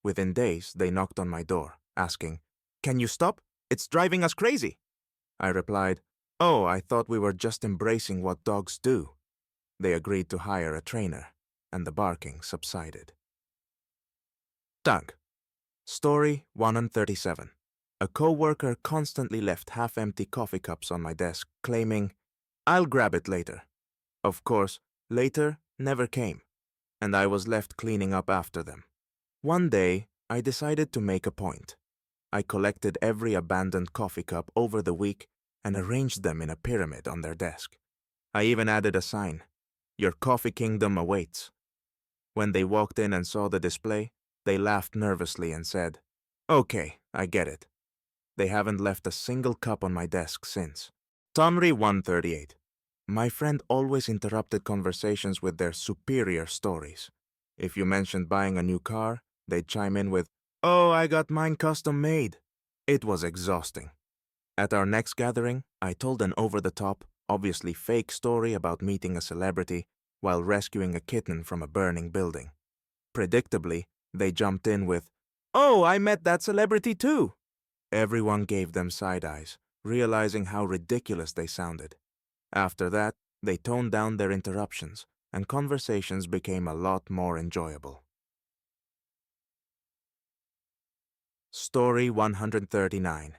Within days, they knocked on my door, asking, "Can you stop? It's driving us crazy." I replied, "Oh, I thought we were just embracing what dogs do." They agreed to hire a trainer, and the barking subsided. Doug. Story 137. A co-worker constantly left half-empty coffee cups on my desk, claiming, "I'll grab it later." Of course, later never came, and I was left cleaning up after them. One day, I decided to make a point. I collected every abandoned coffee cup over the week and arranged them in a pyramid on their desk. I even added a sign, "Your coffee kingdom awaits." When they walked in and saw the display, they laughed nervously and said, "Okay, I get it." They haven't left a single cup on my desk since. Summary 138. My friend always interrupted conversations with their superior stories. If you mentioned buying a new car, they'd chime in with, "Oh, I got mine custom made." It was exhausting. At our next gathering, I told an over-the-top, obviously fake story about meeting a celebrity while rescuing a kitten from a burning building. Predictably, they jumped in with, "Oh, I met that celebrity too." Everyone gave them side eyes, realizing how ridiculous they sounded. After that, they toned down their interruptions, and conversations became a lot more enjoyable. Story 139.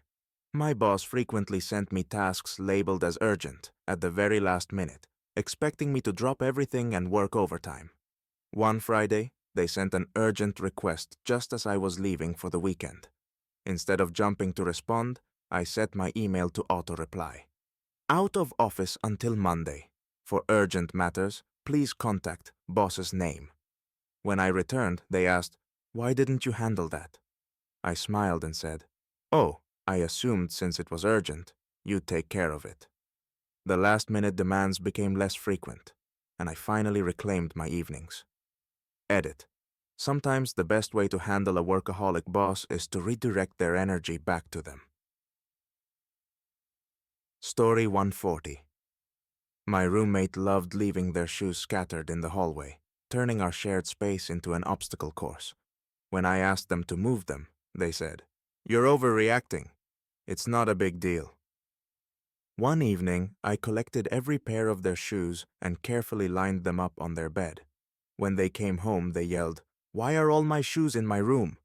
My boss frequently sent me tasks labeled as urgent at the very last minute, expecting me to drop everything and work overtime. One Friday, they sent an urgent request just as I was leaving for the weekend. Instead of jumping to respond, I set my email to auto-reply. Out of office until Monday. For urgent matters, please contact boss's name. When I returned, they asked, "Why didn't you handle that?" I smiled and said, "Oh, I assumed since it was urgent, you'd take care of it." The last-minute demands became less frequent, and I finally reclaimed my evenings. Edit. Sometimes the best way to handle a workaholic boss is to redirect their energy back to them. Story 140. My roommate loved leaving their shoes scattered in the hallway, turning our shared space into an obstacle course. When I asked them to move them, they said, "You're overreacting. It's not a big deal." One evening, I collected every pair of their shoes and carefully lined them up on their bed. When they came home, they yelled, "Why are all my shoes in my room?"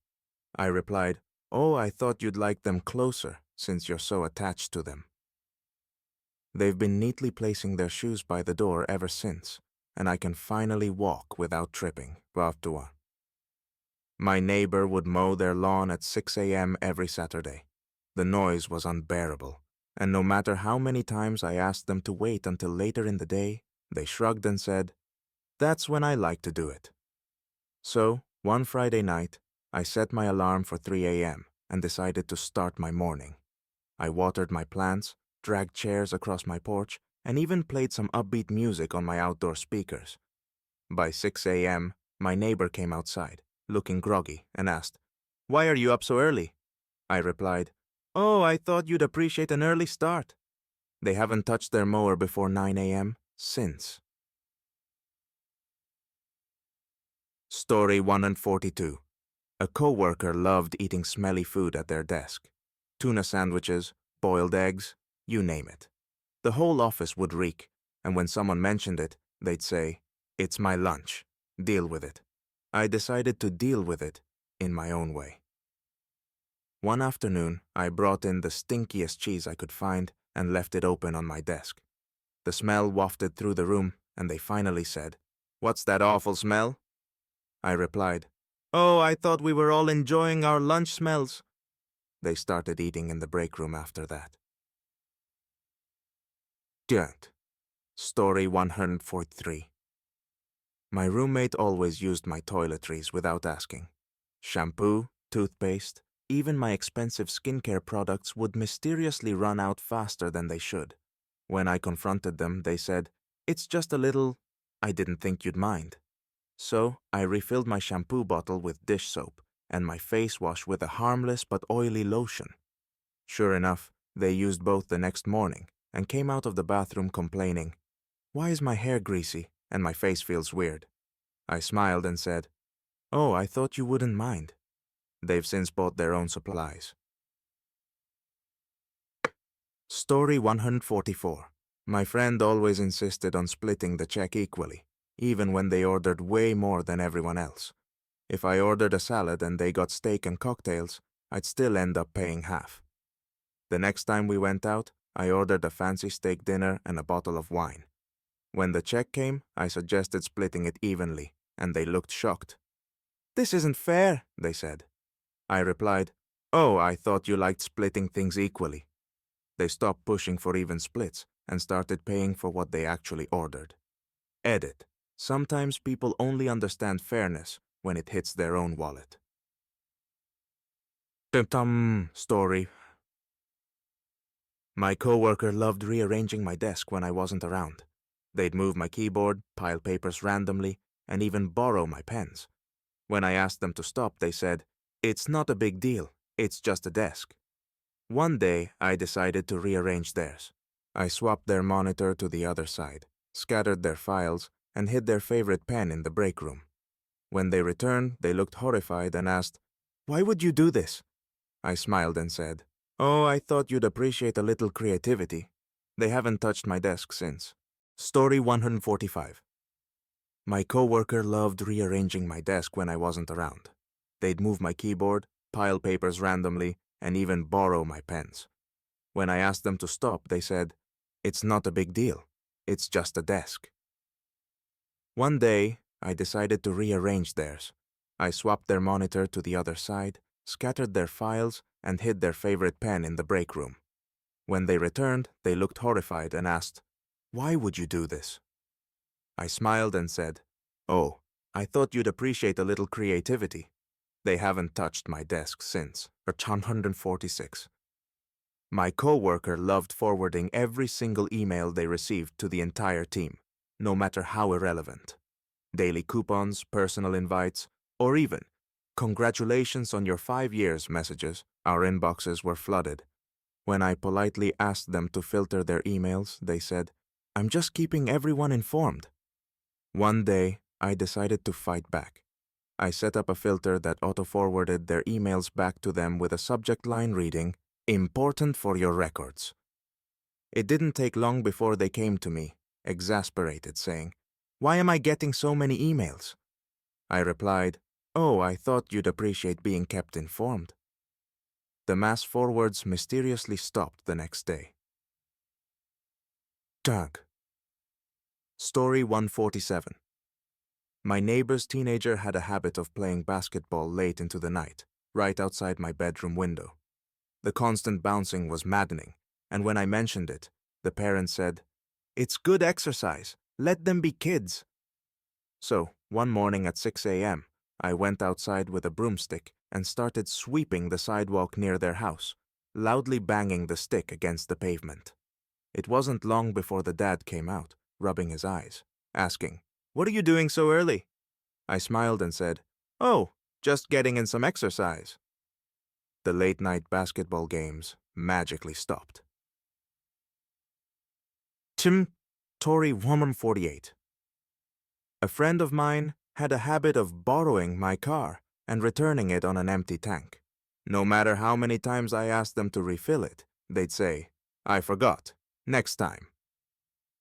I replied, "Oh, I thought you'd like them closer, since you're so attached to them." They've been neatly placing their shoes by the door ever since, and I can finally walk without tripping. Vavtua. My neighbor would mow their lawn at 6 a.m. every Saturday. The noise was unbearable, and no matter how many times I asked them to wait until later in the day, they shrugged and said, "That's when I like to do it." So, one Friday night, I set my alarm for 3 a.m. and decided to start my morning. I watered my plants, dragged chairs across my porch, and even played some upbeat music on my outdoor speakers. By 6 a.m., my neighbor came outside, looking groggy, and asked, "Why are you up so early?" I replied, "Oh, I thought you'd appreciate an early start." They haven't touched their mower before 9 a.m. since. Story 142. A coworker loved eating smelly food at their desk. Tuna sandwiches, boiled eggs, you name it. The whole office would reek, and when someone mentioned it, they'd say, "It's my lunch. Deal with it." I decided to deal with it in my own way. One afternoon, I brought in the stinkiest cheese I could find and left it open on my desk. The smell wafted through the room, and they finally said, "What's that awful smell?" I replied, "Oh, I thought we were all enjoying our lunch smells." They started eating in the break room after that. Dirt. Story 143. My roommate always used my toiletries without asking. Shampoo, toothpaste, even my expensive skincare products would mysteriously run out faster than they should. When I confronted them, they said, "It's just a little, I didn't think you'd mind." So I refilled my shampoo bottle with dish soap and my face wash with a harmless but oily lotion. Sure enough, they used both the next morning and came out of the bathroom complaining, "Why is my hair greasy and my face feels weird?" I smiled and said, "Oh, I thought you wouldn't mind." They've since bought their own supplies. Story 144. My friend always insisted on splitting the check equally, even when they ordered way more than everyone else. If I ordered a salad and they got steak and cocktails, I'd still end up paying half. The next time we went out, I ordered a fancy steak dinner and a bottle of wine. When the check came, I suggested splitting it evenly, and they looked shocked. "This isn't fair," they said. I replied, "Oh, I thought you liked splitting things equally." They stopped pushing for even splits and started paying for what they actually ordered. Edit. Sometimes people only understand fairness when it hits their own wallet. Story. My coworker loved rearranging my desk when I wasn't around. They'd move my keyboard, pile papers randomly, and even borrow my pens. When I asked them to stop, they said, "It's not a big deal, it's just a desk." One day, I decided to rearrange theirs. I swapped their monitor to the other side, scattered their files, and hid their favorite pen in the break room. When they returned, they looked horrified and asked, "Why would you do this?" I smiled and said, "Oh, I thought you'd appreciate a little creativity." They haven't touched my desk since. Story 145. My coworker loved rearranging my desk when I wasn't around. They'd move my keyboard, pile papers randomly, and even borrow my pens. When I asked them to stop, they said, "It's not a big deal. It's just a desk." One day, I decided to rearrange theirs. I swapped their monitor to the other side, scattered their files, and hid their favorite pen in the break room. When they returned, they looked horrified and asked, "Why would you do this?" I smiled and said, "Oh, I thought you'd appreciate a little creativity." They haven't touched my desk since. 146. My coworker loved forwarding every single email they received to the entire team, no matter how irrelevant. Daily coupons, personal invites, or even, "Congratulations on your 5 years" messages. Our inboxes were flooded. When I politely asked them to filter their emails, they said, "I'm just keeping everyone informed." One day, I decided to fight back. I set up a filter that auto-forwarded their emails back to them with a subject line reading, "Important for your records." It didn't take long before they came to me, exasperated, saying, "Why am I getting so many emails?" I replied, "Oh, I thought you'd appreciate being kept informed." The mass forwards mysteriously stopped the next day. Doug. Story 147. My neighbor's teenager had a habit of playing basketball late into the night, right outside my bedroom window. The constant bouncing was maddening, and when I mentioned it, the parent said, "It's good exercise. Let them be kids." So, one morning at 6 a.m., I went outside with a broomstick and started sweeping the sidewalk near their house, loudly banging the stick against the pavement. It wasn't long before the dad came out, rubbing his eyes, asking, "What are you doing so early?" I smiled and said, "Oh, just getting in some exercise." The late-night basketball games magically stopped. Story 148. A friend of mine had a habit of borrowing my car and returning it on an empty tank. No matter how many times I asked them to refill it, they'd say, "I forgot. Next time."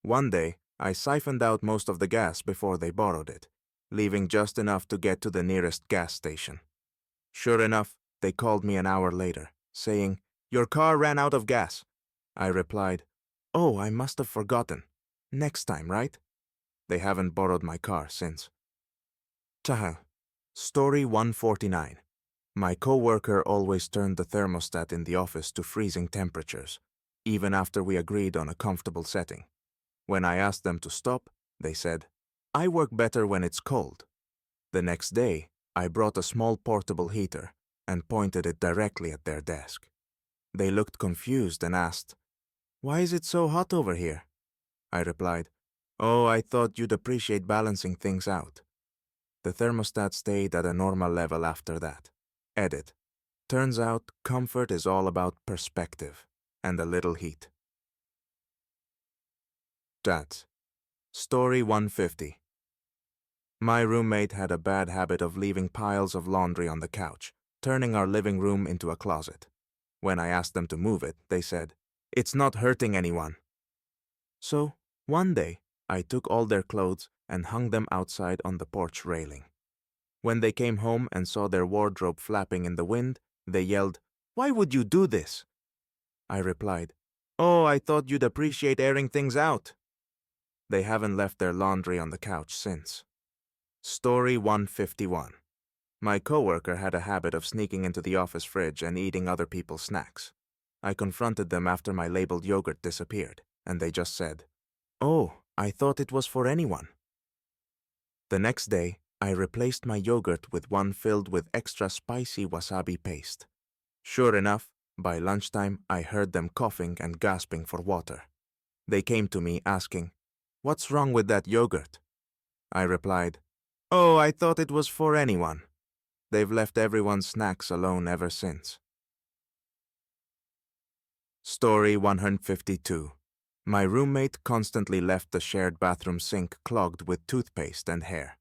One day, I siphoned out most of the gas before they borrowed it, leaving just enough to get to the nearest gas station. Sure enough, they called me an hour later, saying, "Your car ran out of gas." I replied, "Oh, I must have forgotten. Next time, right?" They haven't borrowed my car since. Story 149. My coworker always turned the thermostat in the office to freezing temperatures, even after we agreed on a comfortable setting. When I asked them to stop, they said, "I work better when it's cold." The next day, I brought a small portable heater and pointed it directly at their desk. They looked confused and asked, "Why is it so hot over here?" I replied, "Oh, I thought you'd appreciate balancing things out." The thermostat stayed at a normal level after that. Edit. Turns out comfort is all about perspective and a little heat. Stats. Story 150. My roommate had a bad habit of leaving piles of laundry on the couch, turning our living room into a closet. When I asked them to move it, they said, "It's not hurting anyone." So, one day, I took all their clothes and hung them outside on the porch railing. When they came home and saw their wardrobe flapping in the wind, they yelled, "Why would you do this?" I replied, "Oh, I thought you'd appreciate airing things out." They haven't left their laundry on the couch since. Story 151. My coworker had a habit of sneaking into the office fridge and eating other people's snacks. I confronted them after my labeled yogurt disappeared, and they just said, "Oh, I thought it was for anyone." The next day, I replaced my yogurt with one filled with extra spicy wasabi paste. Sure enough, by lunchtime, I heard them coughing and gasping for water. They came to me asking, "What's wrong with that yogurt?" I replied, "Oh, I thought it was for anyone." They've left everyone's snacks alone ever since. Story 152. My roommate constantly left the shared bathroom sink clogged with toothpaste and hair.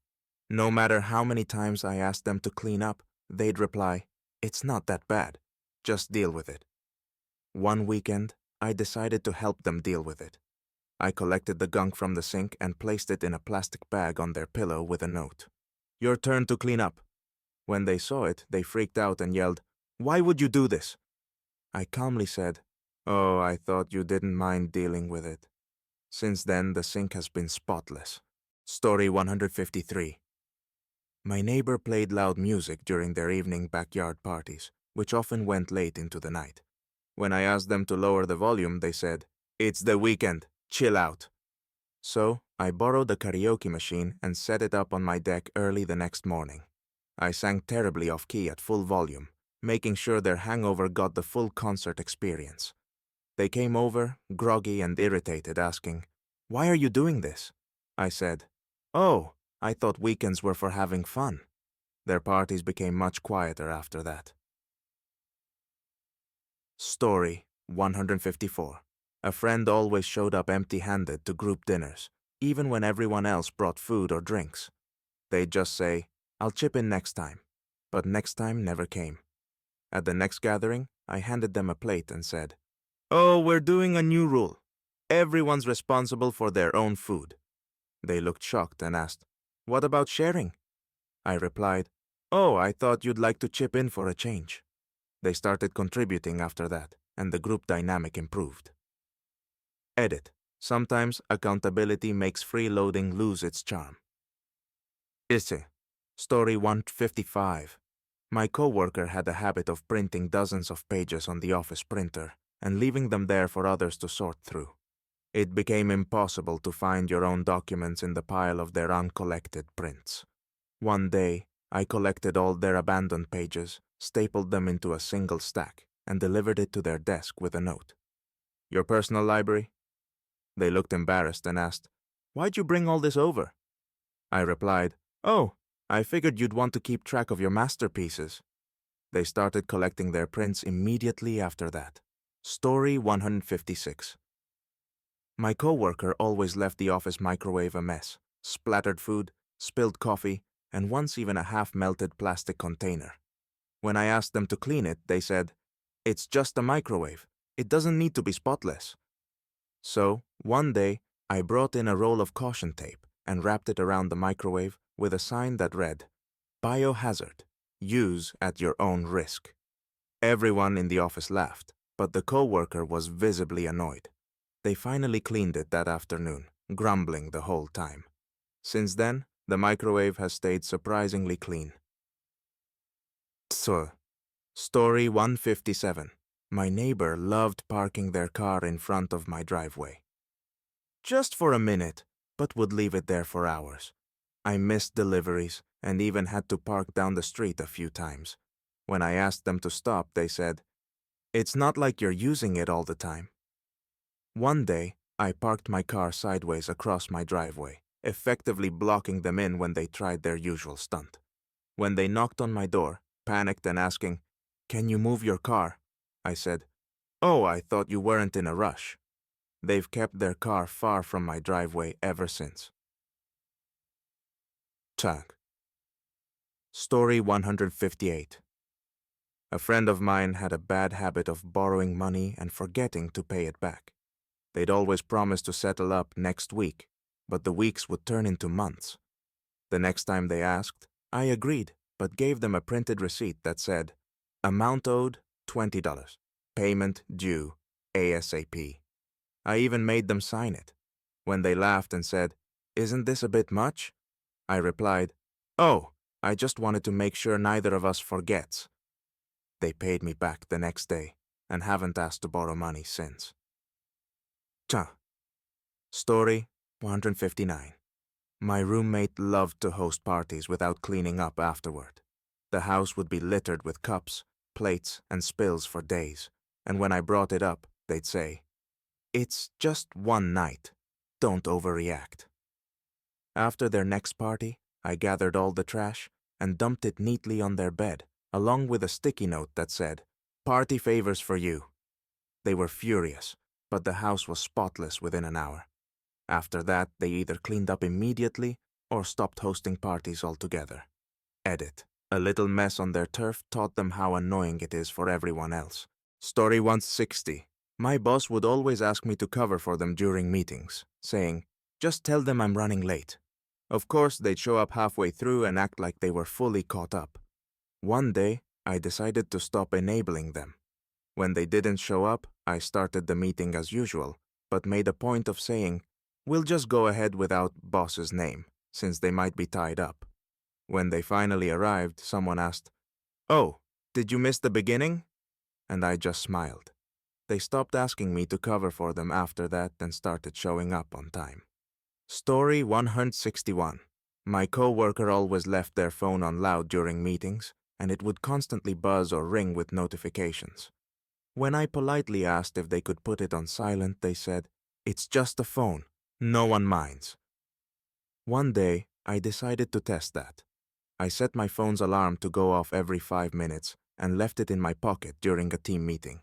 No matter how many times I asked them to clean up, they'd reply, "It's not that bad. Just deal with it." One weekend, I decided to help them deal with it. I collected the gunk from the sink and placed it in a plastic bag on their pillow with a note. "Your turn to clean up." When they saw it, they freaked out and yelled, "Why would you do this?" I calmly said, "Oh, I thought you didn't mind dealing with it." Since then, the sink has been spotless. Story 153. My neighbor played loud music during their evening backyard parties, which often went late into the night. When I asked them to lower the volume, they said, "It's the weekend. Chill out." So, I borrowed a karaoke machine and set it up on my deck early the next morning. I sang terribly off key at full volume, making sure their hangover got the full concert experience. They came over, groggy and irritated, asking, "Why are you doing this?" I said, "Oh, I thought weekends were for having fun." Their parties became much quieter after that. Story 154. A friend always showed up empty-handed to group dinners, even when everyone else brought food or drinks. They'd just say, "I'll chip in next time." But next time never came. At the next gathering, I handed them a plate and said, "Oh, we're doing a new rule. Everyone's responsible for their own food." They looked shocked and asked, "What about sharing?" I replied, "Oh, I thought you'd like to chip in for a change." They started contributing after that, and the group dynamic improved. Edit. Sometimes accountability makes freeloading lose its charm. Isse. Story 155. My coworker had a habit of printing dozens of pages on the office printer and leaving them there for others to sort through. It became impossible to find your own documents in the pile of their uncollected prints. One day, I collected all their abandoned pages, stapled them into a single stack, and delivered it to their desk with a note. "Your personal library?" They looked embarrassed and asked, "Why'd you bring all this over?" I replied, "Oh, I figured you'd want to keep track of your masterpieces." They started collecting their prints immediately after that. Story 156. My coworker always left the office microwave a mess: splattered food, spilled coffee, and once even a half-melted plastic container. When I asked them to clean it, they said, "It's just a microwave. It doesn't need to be spotless." So, one day, I brought in a roll of caution tape and wrapped it around the microwave with a sign that read, "Biohazard. Use at your own risk." Everyone in the office laughed, but the coworker was visibly annoyed. They finally cleaned it that afternoon, grumbling the whole time. Since then, the microwave has stayed surprisingly clean. So, Story 157. My neighbor loved parking their car in front of my driveway. Just for a minute, but would leave it there for hours. I missed deliveries and even had to park down the street a few times. When I asked them to stop, they said, "It's not like you're using it all the time." One day, I parked my car sideways across my driveway, effectively blocking them in when they tried their usual stunt. When they knocked on my door, panicked and asking, "Can you move your car?" I said, "Oh, I thought you weren't in a rush." They've kept their car far from my driveway ever since. Tag. Story 158. A friend of mine had a bad habit of borrowing money and forgetting to pay it back. They'd always promise to settle up next week, but the weeks would turn into months. The next time they asked, I agreed, but gave them a printed receipt that said, amount owed, $20. Payment due, ASAP. I even made them sign it. When they laughed and said, isn't this a bit much? I replied, oh, I just wanted to make sure neither of us forgets. They paid me back the next day and haven't asked to borrow money since. Story 159. My roommate loved to host parties without cleaning up afterward. The house would be littered with cups, plates, and spills for days, and when I brought it up, they'd say, it's just one night. Don't overreact. After their next party, I gathered all the trash and dumped it neatly on their bed, along with a sticky note that said, party favors for you. They were furious, but the house was spotless within an hour. After that, they either cleaned up immediately or stopped hosting parties altogether. Edit. A little mess on their turf taught them how annoying it is for everyone else. Story 160. My boss would always ask me to cover for them during meetings, saying, just tell them I'm running late. Of course, they'd show up halfway through and act like they were fully caught up. One day, I decided to stop enabling them. When they didn't show up, I started the meeting as usual, but made a point of saying, we'll just go ahead without boss's name, since they might be tied up. When they finally arrived, someone asked, oh, did you miss the beginning? And I just smiled. They stopped asking me to cover for them after that and started showing up on time. Story 161. My coworker always left their phone on loud during meetings, and it would constantly buzz or ring with notifications. When I politely asked if they could put it on silent, they said, it's just a phone. No one minds. One day, I decided to test that. I set my phone's alarm to go off every 5 minutes and left it in my pocket during a team meeting.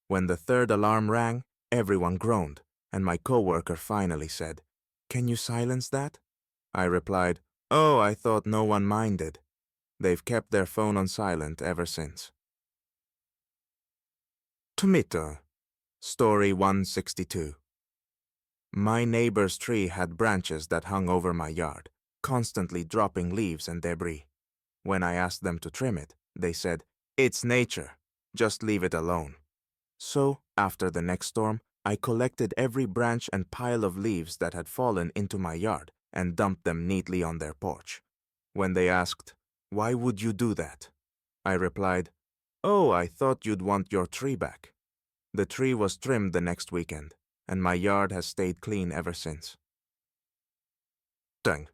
When the third alarm rang, everyone groaned, and my coworker finally said, can you silence that? I replied, oh, I thought no one minded. They've kept their phone on silent ever since. Tomato. Story 162. My neighbor's tree had branches that hung over my yard, constantly dropping leaves and debris. When I asked them to trim it, they said, it's nature, just leave it alone. So, after the next storm, I collected every branch and pile of leaves that had fallen into my yard and dumped them neatly on their porch. When they asked, why would you do that? I replied, oh, I thought you'd want your tree back. The tree was trimmed the next weekend, and my yard has stayed clean ever since. Dang.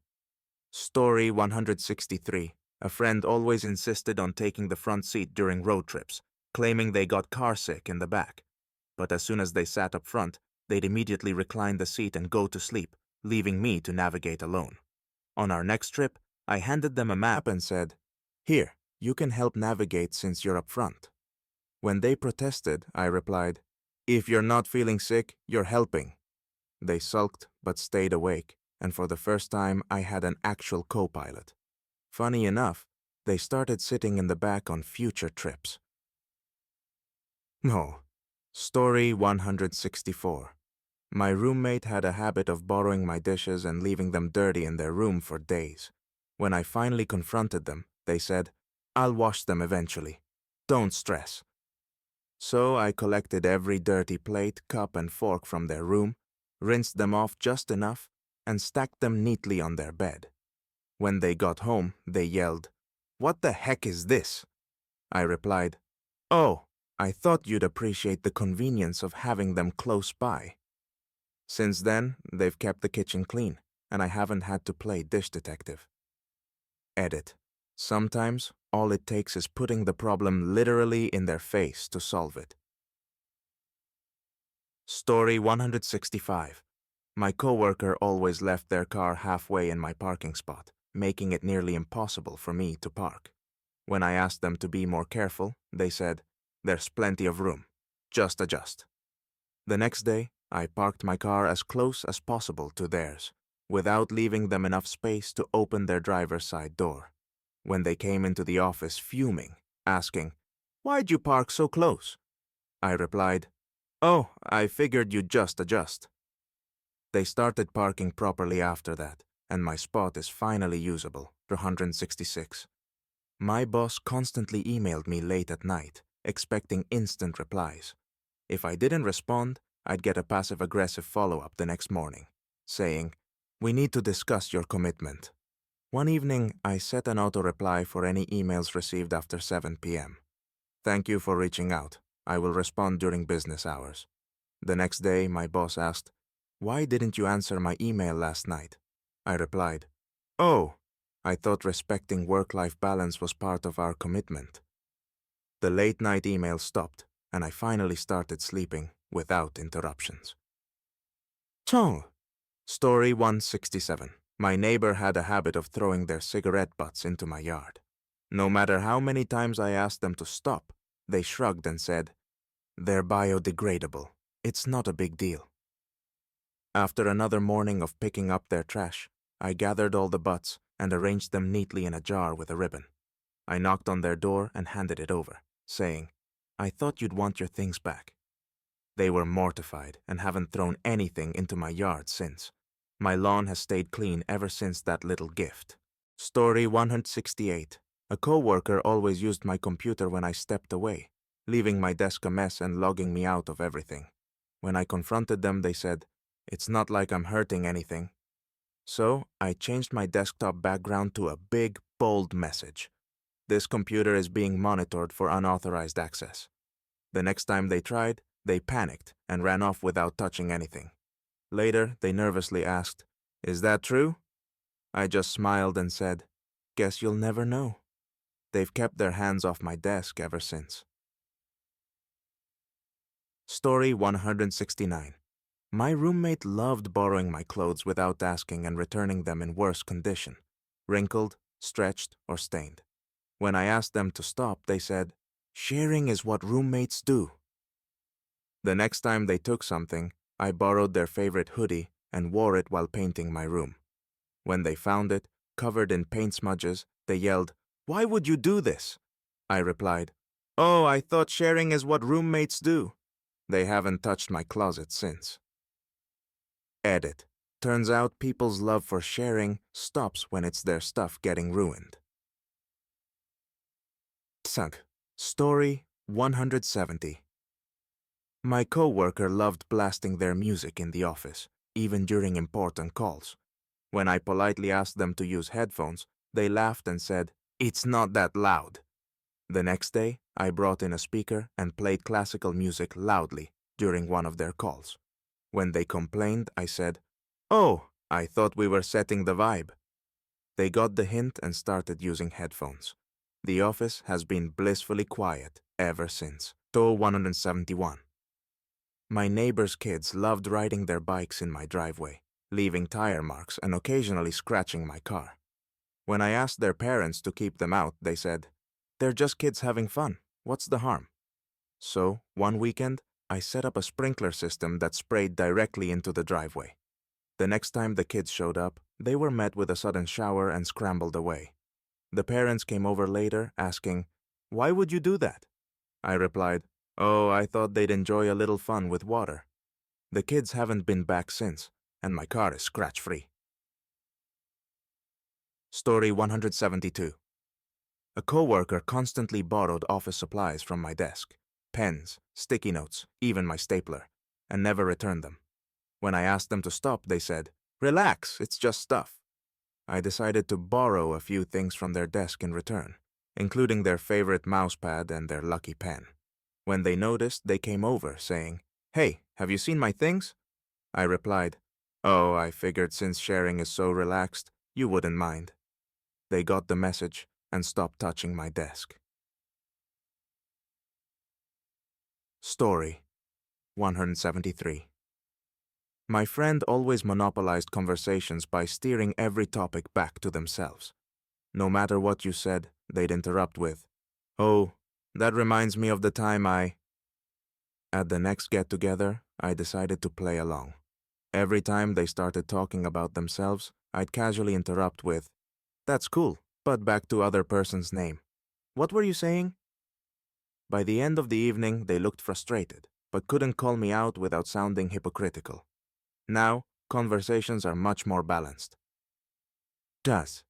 Story 163. A friend always insisted on taking the front seat during road trips, claiming they got car sick in the back. But as soon as they sat up front, they'd immediately recline the seat and go to sleep, leaving me to navigate alone. On our next trip, I handed them a map and said, here, you can help navigate since you're up front. When they protested, I replied, if you're not feeling sick, you're helping. They sulked but stayed awake, and for the first time I had an actual co-pilot. Funny enough, they started sitting in the back on future trips. No. Story 164. My roommate had a habit of borrowing my dishes and leaving them dirty in their room for days. When I finally confronted them, they said, I'll wash them eventually. Don't stress. So I collected every dirty plate, cup, and fork from their room, rinsed them off just enough, and stacked them neatly on their bed. When they got home, they yelled, what the heck is this? I replied, oh, I thought you'd appreciate the convenience of having them close by. Since then, they've kept the kitchen clean, and I haven't had to play dish detective. Edit. Sometimes, all it takes is putting the problem literally in their face to solve it. Story 165. My coworker always left their car halfway in my parking spot, making it nearly impossible for me to park. When I asked them to be more careful, they said, there's plenty of room. Just adjust. The next day, I parked my car as close as possible to theirs. without leaving them enough space to open their driver's side door. When they came into the office fuming, asking, "Why'd you park so close?" I replied, "Oh, I figured you'd just adjust." They started parking properly after that, and my spot is finally usable, 166. My boss constantly emailed me late at night, expecting instant replies. If I didn't respond, I'd get a passive-aggressive follow-up the next morning, saying, "We need to discuss your commitment." One evening, I set an auto-reply for any emails received after 7 p.m. "Thank you for reaching out. I will respond during business hours." The next day, my boss asked, "Why didn't you answer my email last night?" I replied, "Oh, I thought respecting work-life balance was part of our commitment." The late-night email stopped, and I finally started sleeping without interruptions. Ciao! Story 167. My neighbor had a habit of throwing their cigarette butts into my yard. No matter how many times I asked them to stop, they shrugged and said, "They're biodegradable. It's not a big deal." After another morning of picking up their trash, I gathered all the butts and arranged them neatly in a jar with a ribbon. I knocked on their door and handed it over, saying, "I thought you'd want your things back." They were mortified and haven't thrown anything into my yard since. My lawn has stayed clean ever since that little gift. Story 168. A coworker always used my computer when I stepped away, leaving my desk a mess and logging me out of everything. When I confronted them, they said, "It's not like I'm hurting anything." So I changed my desktop background to a big, bold message. "This computer is being monitored for unauthorized access." The next time they tried, they panicked and ran off without touching anything. Later, they nervously asked, "Is that true?" I just smiled and said, "Guess you'll never know." They've kept their hands off my desk ever since. Story 169. My roommate loved borrowing my clothes without asking and returning them in worse condition, wrinkled, stretched, or stained. When I asked them to stop, they said, "Sharing is what roommates do." The next time they took something, I borrowed their favorite hoodie and wore it while painting my room. When they found it, covered in paint smudges, they yelled, "Why would you do this?" I replied, "Oh, I thought sharing is what roommates do." They haven't touched my closet since. Edit. Turns out people's love for sharing stops when it's their stuff getting ruined. Sunk. Story 170. My coworker loved blasting their music in the office, even during important calls. When I politely asked them to use headphones, they laughed and said, "It's not that loud." The next day, I brought in a speaker and played classical music loudly during one of their calls. When they complained, I said, "Oh, I thought we were setting the vibe." They got the hint and started using headphones. The office has been blissfully quiet ever since. To 171. My neighbor's kids loved riding their bikes in my driveway, leaving tire marks and occasionally scratching my car. When I asked their parents to keep them out, they said, "They're just kids having fun. What's the harm?" So, one weekend, I set up a sprinkler system that sprayed directly into the driveway. The next time the kids showed up, they were met with a sudden shower and scrambled away. The parents came over later, asking, "Why would you do that?" I replied, "Oh, I thought they'd enjoy a little fun with water." The kids haven't been back since, and my car is scratch-free. Story 172. A coworker constantly borrowed office supplies from my desk, pens, sticky notes, even my stapler, and never returned them. When I asked them to stop, they said, "Relax, it's just stuff." I decided to borrow a few things from their desk in return, including their favorite mousepad and their lucky pen. When they noticed, they came over, saying, "Hey, have you seen my things?" I replied, "Oh, I figured since sharing is so relaxed, you wouldn't mind." They got the message and stopped touching my desk. Story 173. My friend always monopolized conversations by steering every topic back to themselves. No matter what you said, they'd interrupt with, "Oh, that reminds me of the time I..." At the next get-together, I decided to play along. Every time they started talking about themselves, I'd casually interrupt with, "That's cool, but back to other person's name. What were you saying?" By the end of the evening, they looked frustrated, but couldn't call me out without sounding hypocritical. Now, conversations are much more balanced. Does.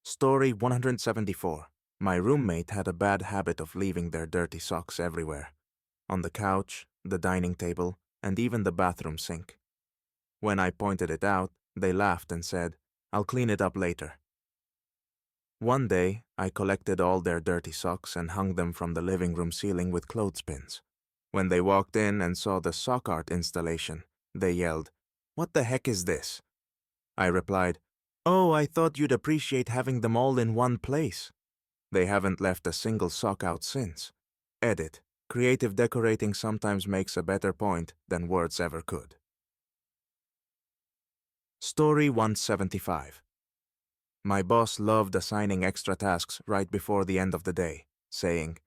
Story 174. My roommate had a bad habit of leaving their dirty socks everywhere. On the couch, the dining table, and even the bathroom sink. When I pointed it out, they laughed and said, "I'll clean it up later." One day, I collected all their dirty socks and hung them from the living room ceiling with clothespins. When they walked in and saw the sock art installation, they yelled, "What the heck is this?" I replied, "Oh, I thought you'd appreciate having them all in one place." They haven't left a single sock out since. Edit. Creative decorating sometimes makes a better point than words ever could. Story 175. My boss loved assigning extra tasks right before the end of the day, saying,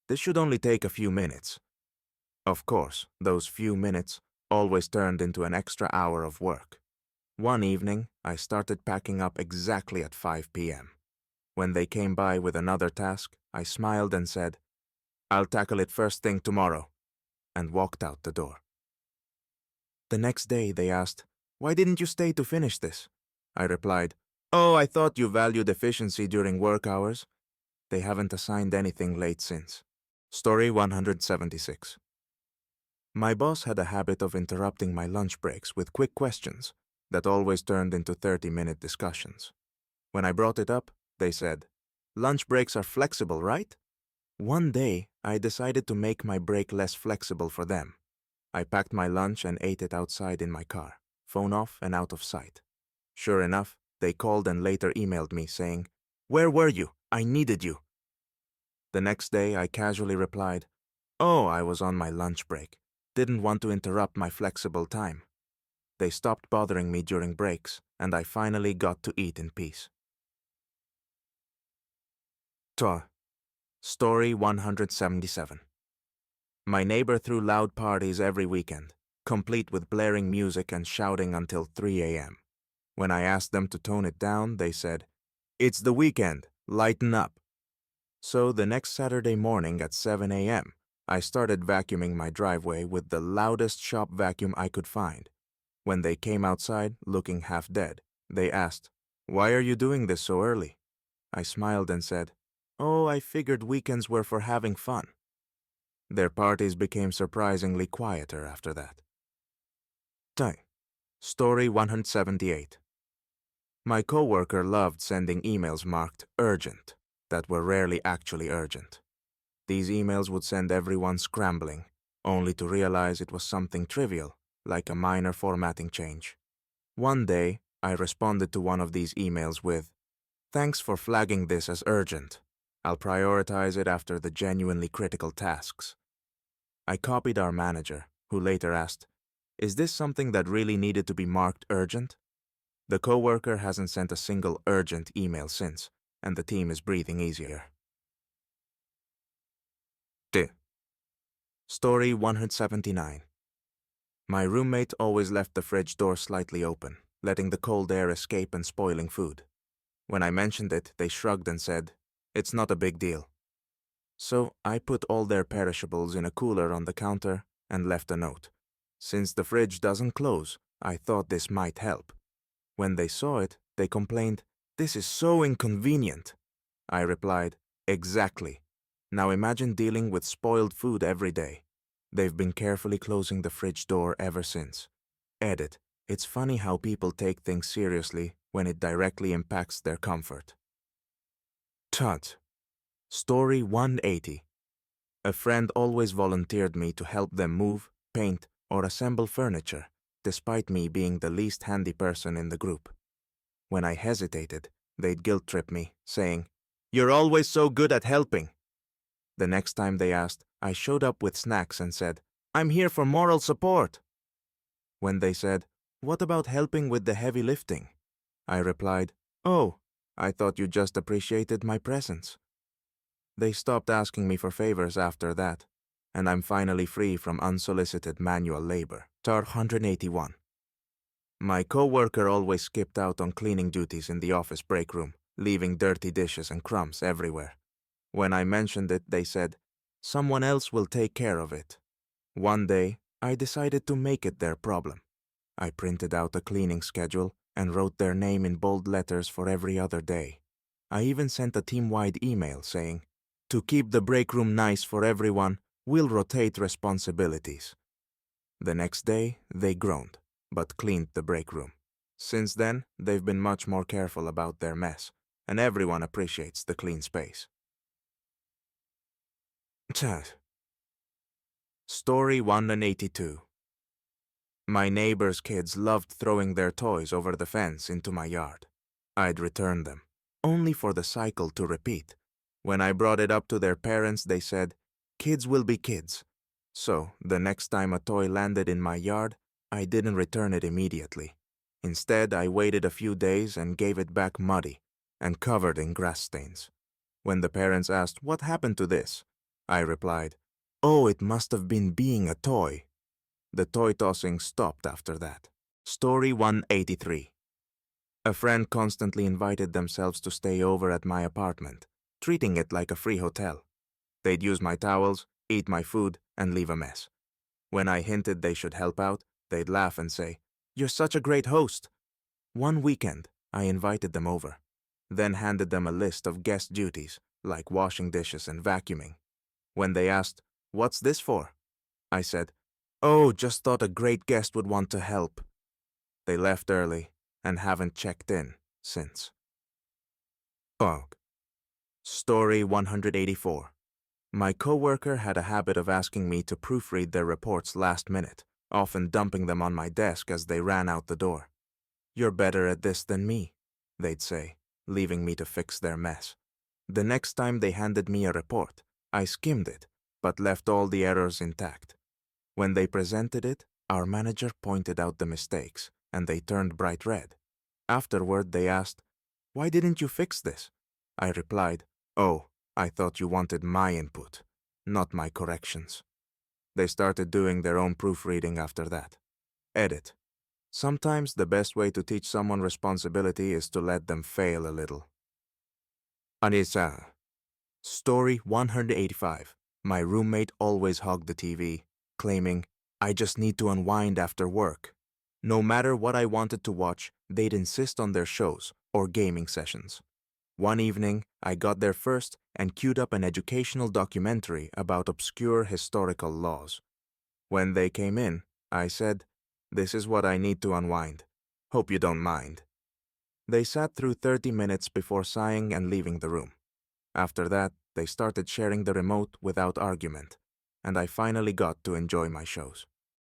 "This should only take a few minutes." Of course, those few minutes always turned into an extra hour of work. One evening, I started packing up exactly at 5 p.m. When they came by with another task, I smiled and said, "I'll tackle it first thing tomorrow," and walked out the door. The next day, they asked, "Why didn't you stay to finish this?" I replied, "Oh, I thought you valued efficiency during work hours." They haven't assigned anything late since. Story 176. My boss had a habit of interrupting my lunch breaks with quick questions that always turned into 30-minute discussions. When I brought it up, they said, "Lunch breaks are flexible, right?" One day, I decided to make my break less flexible for them. I packed my lunch and ate it outside in my car, phone off and out of sight. Sure enough, they called and later emailed me saying, "Where were you? I needed you." The next day, I casually replied, "Oh, I was on my lunch break. Didn't want to interrupt my flexible time." They stopped bothering me during breaks, and I finally got to eat in peace. Story 177. My neighbor threw loud parties every weekend, complete with blaring music and shouting until 3 a.m. When I asked them to tone it down, they said, "It's the weekend, lighten up." So the next Saturday morning at 7 a.m., I started vacuuming my driveway with the loudest shop vacuum I could find. When they came outside, looking half dead, they asked, "Why are you doing this so early?" I smiled and said, "Oh, I figured weekends were for having fun." Their parties became surprisingly quieter after that. Story 178. My coworker loved sending emails marked urgent that were rarely actually urgent. These emails would send everyone scrambling, only to realize it was something trivial, like a minor formatting change. One day, I responded to one of these emails with, "Thanks for flagging this as urgent. I'll prioritize it after the genuinely critical tasks." I copied our manager, who later asked, "Is this something that really needed to be marked urgent?" The coworker hasn't sent a single urgent email since, and the team is breathing easier. Story 179. My roommate always left the fridge door slightly open, letting the cold air escape and spoiling food. When I mentioned it, they shrugged and said, "It's not a big deal." So I put all their perishables in a cooler on the counter and left a note. Since the fridge doesn't close, I thought this might help. When they saw it, they complained, "This is so inconvenient." I replied, "Exactly. Now imagine dealing with spoiled food every day." They've been carefully closing the fridge door ever since. Edit. It's funny how people take things seriously when it directly impacts their comfort. Story 180. A friend always volunteered me to help them move, paint, or assemble furniture, despite me being the least handy person in the group. When I hesitated, they'd guilt-trip me, saying, "You're always so good at helping." The next time they asked, I showed up with snacks and said, "I'm here for moral support." When they said, "What about helping with the heavy lifting?" I replied, "Oh, I thought you just appreciated my presence." They stopped asking me for favors after that, and I'm finally free from unsolicited manual labor. 181. My coworker always skipped out on cleaning duties in the office break room, leaving dirty dishes and crumbs everywhere. When I mentioned it, they said, "Someone else will take care of it." One day, I decided to make it their problem. I printed out a cleaning schedule and wrote their name in bold letters for every other day. I even sent a team-wide email saying, "To keep the break room nice for everyone, we'll rotate responsibilities." The next day, they groaned, but cleaned the break room. Since then, they've been much more careful about their mess, and everyone appreciates the clean space. Story 182. My neighbor's kids loved throwing their toys over the fence into my yard. I'd return them, only for the cycle to repeat. When I brought it up to their parents, they said, "Kids will be kids." So, the next time a toy landed in my yard, I didn't return it immediately. Instead, I waited a few days and gave it back muddy and covered in grass stains. When the parents asked, "What happened to this?" I replied, "Oh, it must have been being a toy." The toy tossing stopped after that. Story 183. A friend constantly invited themselves to stay over at my apartment, treating it like a free hotel. They'd use my towels, eat my food, and leave a mess. When I hinted they should help out, they'd laugh and say, "You're such a great host." One weekend, I invited them over, then handed them a list of guest duties, like washing dishes and vacuuming. When they asked, "What's this for?" I said, "Oh, just thought a great guest would want to help." They left early and haven't checked in since. Og. Story 184. My coworker had a habit of asking me to proofread their reports last minute, often dumping them on my desk as they ran out the door. "You're better at this than me," they'd say, leaving me to fix their mess. The next time they handed me a report, I skimmed it, but left all the errors intact. When they presented it, our manager pointed out the mistakes, and they turned bright red. Afterward, they asked, "Why didn't you fix this?" I replied, "Oh, I thought you wanted my input, not my corrections." They started doing their own proofreading after that. Edit. Sometimes the best way to teach someone responsibility is to let them fail a little. Anisa. Story 185. My roommate always hogged the TV, claiming, "I just need to unwind after work." No matter what I wanted to watch, they'd insist on their shows or gaming sessions. One evening, I got there first and queued up an educational documentary about obscure historical laws. When they came in, I said, "This is what I need to unwind. Hope you don't mind." They sat through 30 minutes before sighing and leaving the room. After that, they started sharing the remote without argument, and I finally got to enjoy my shows.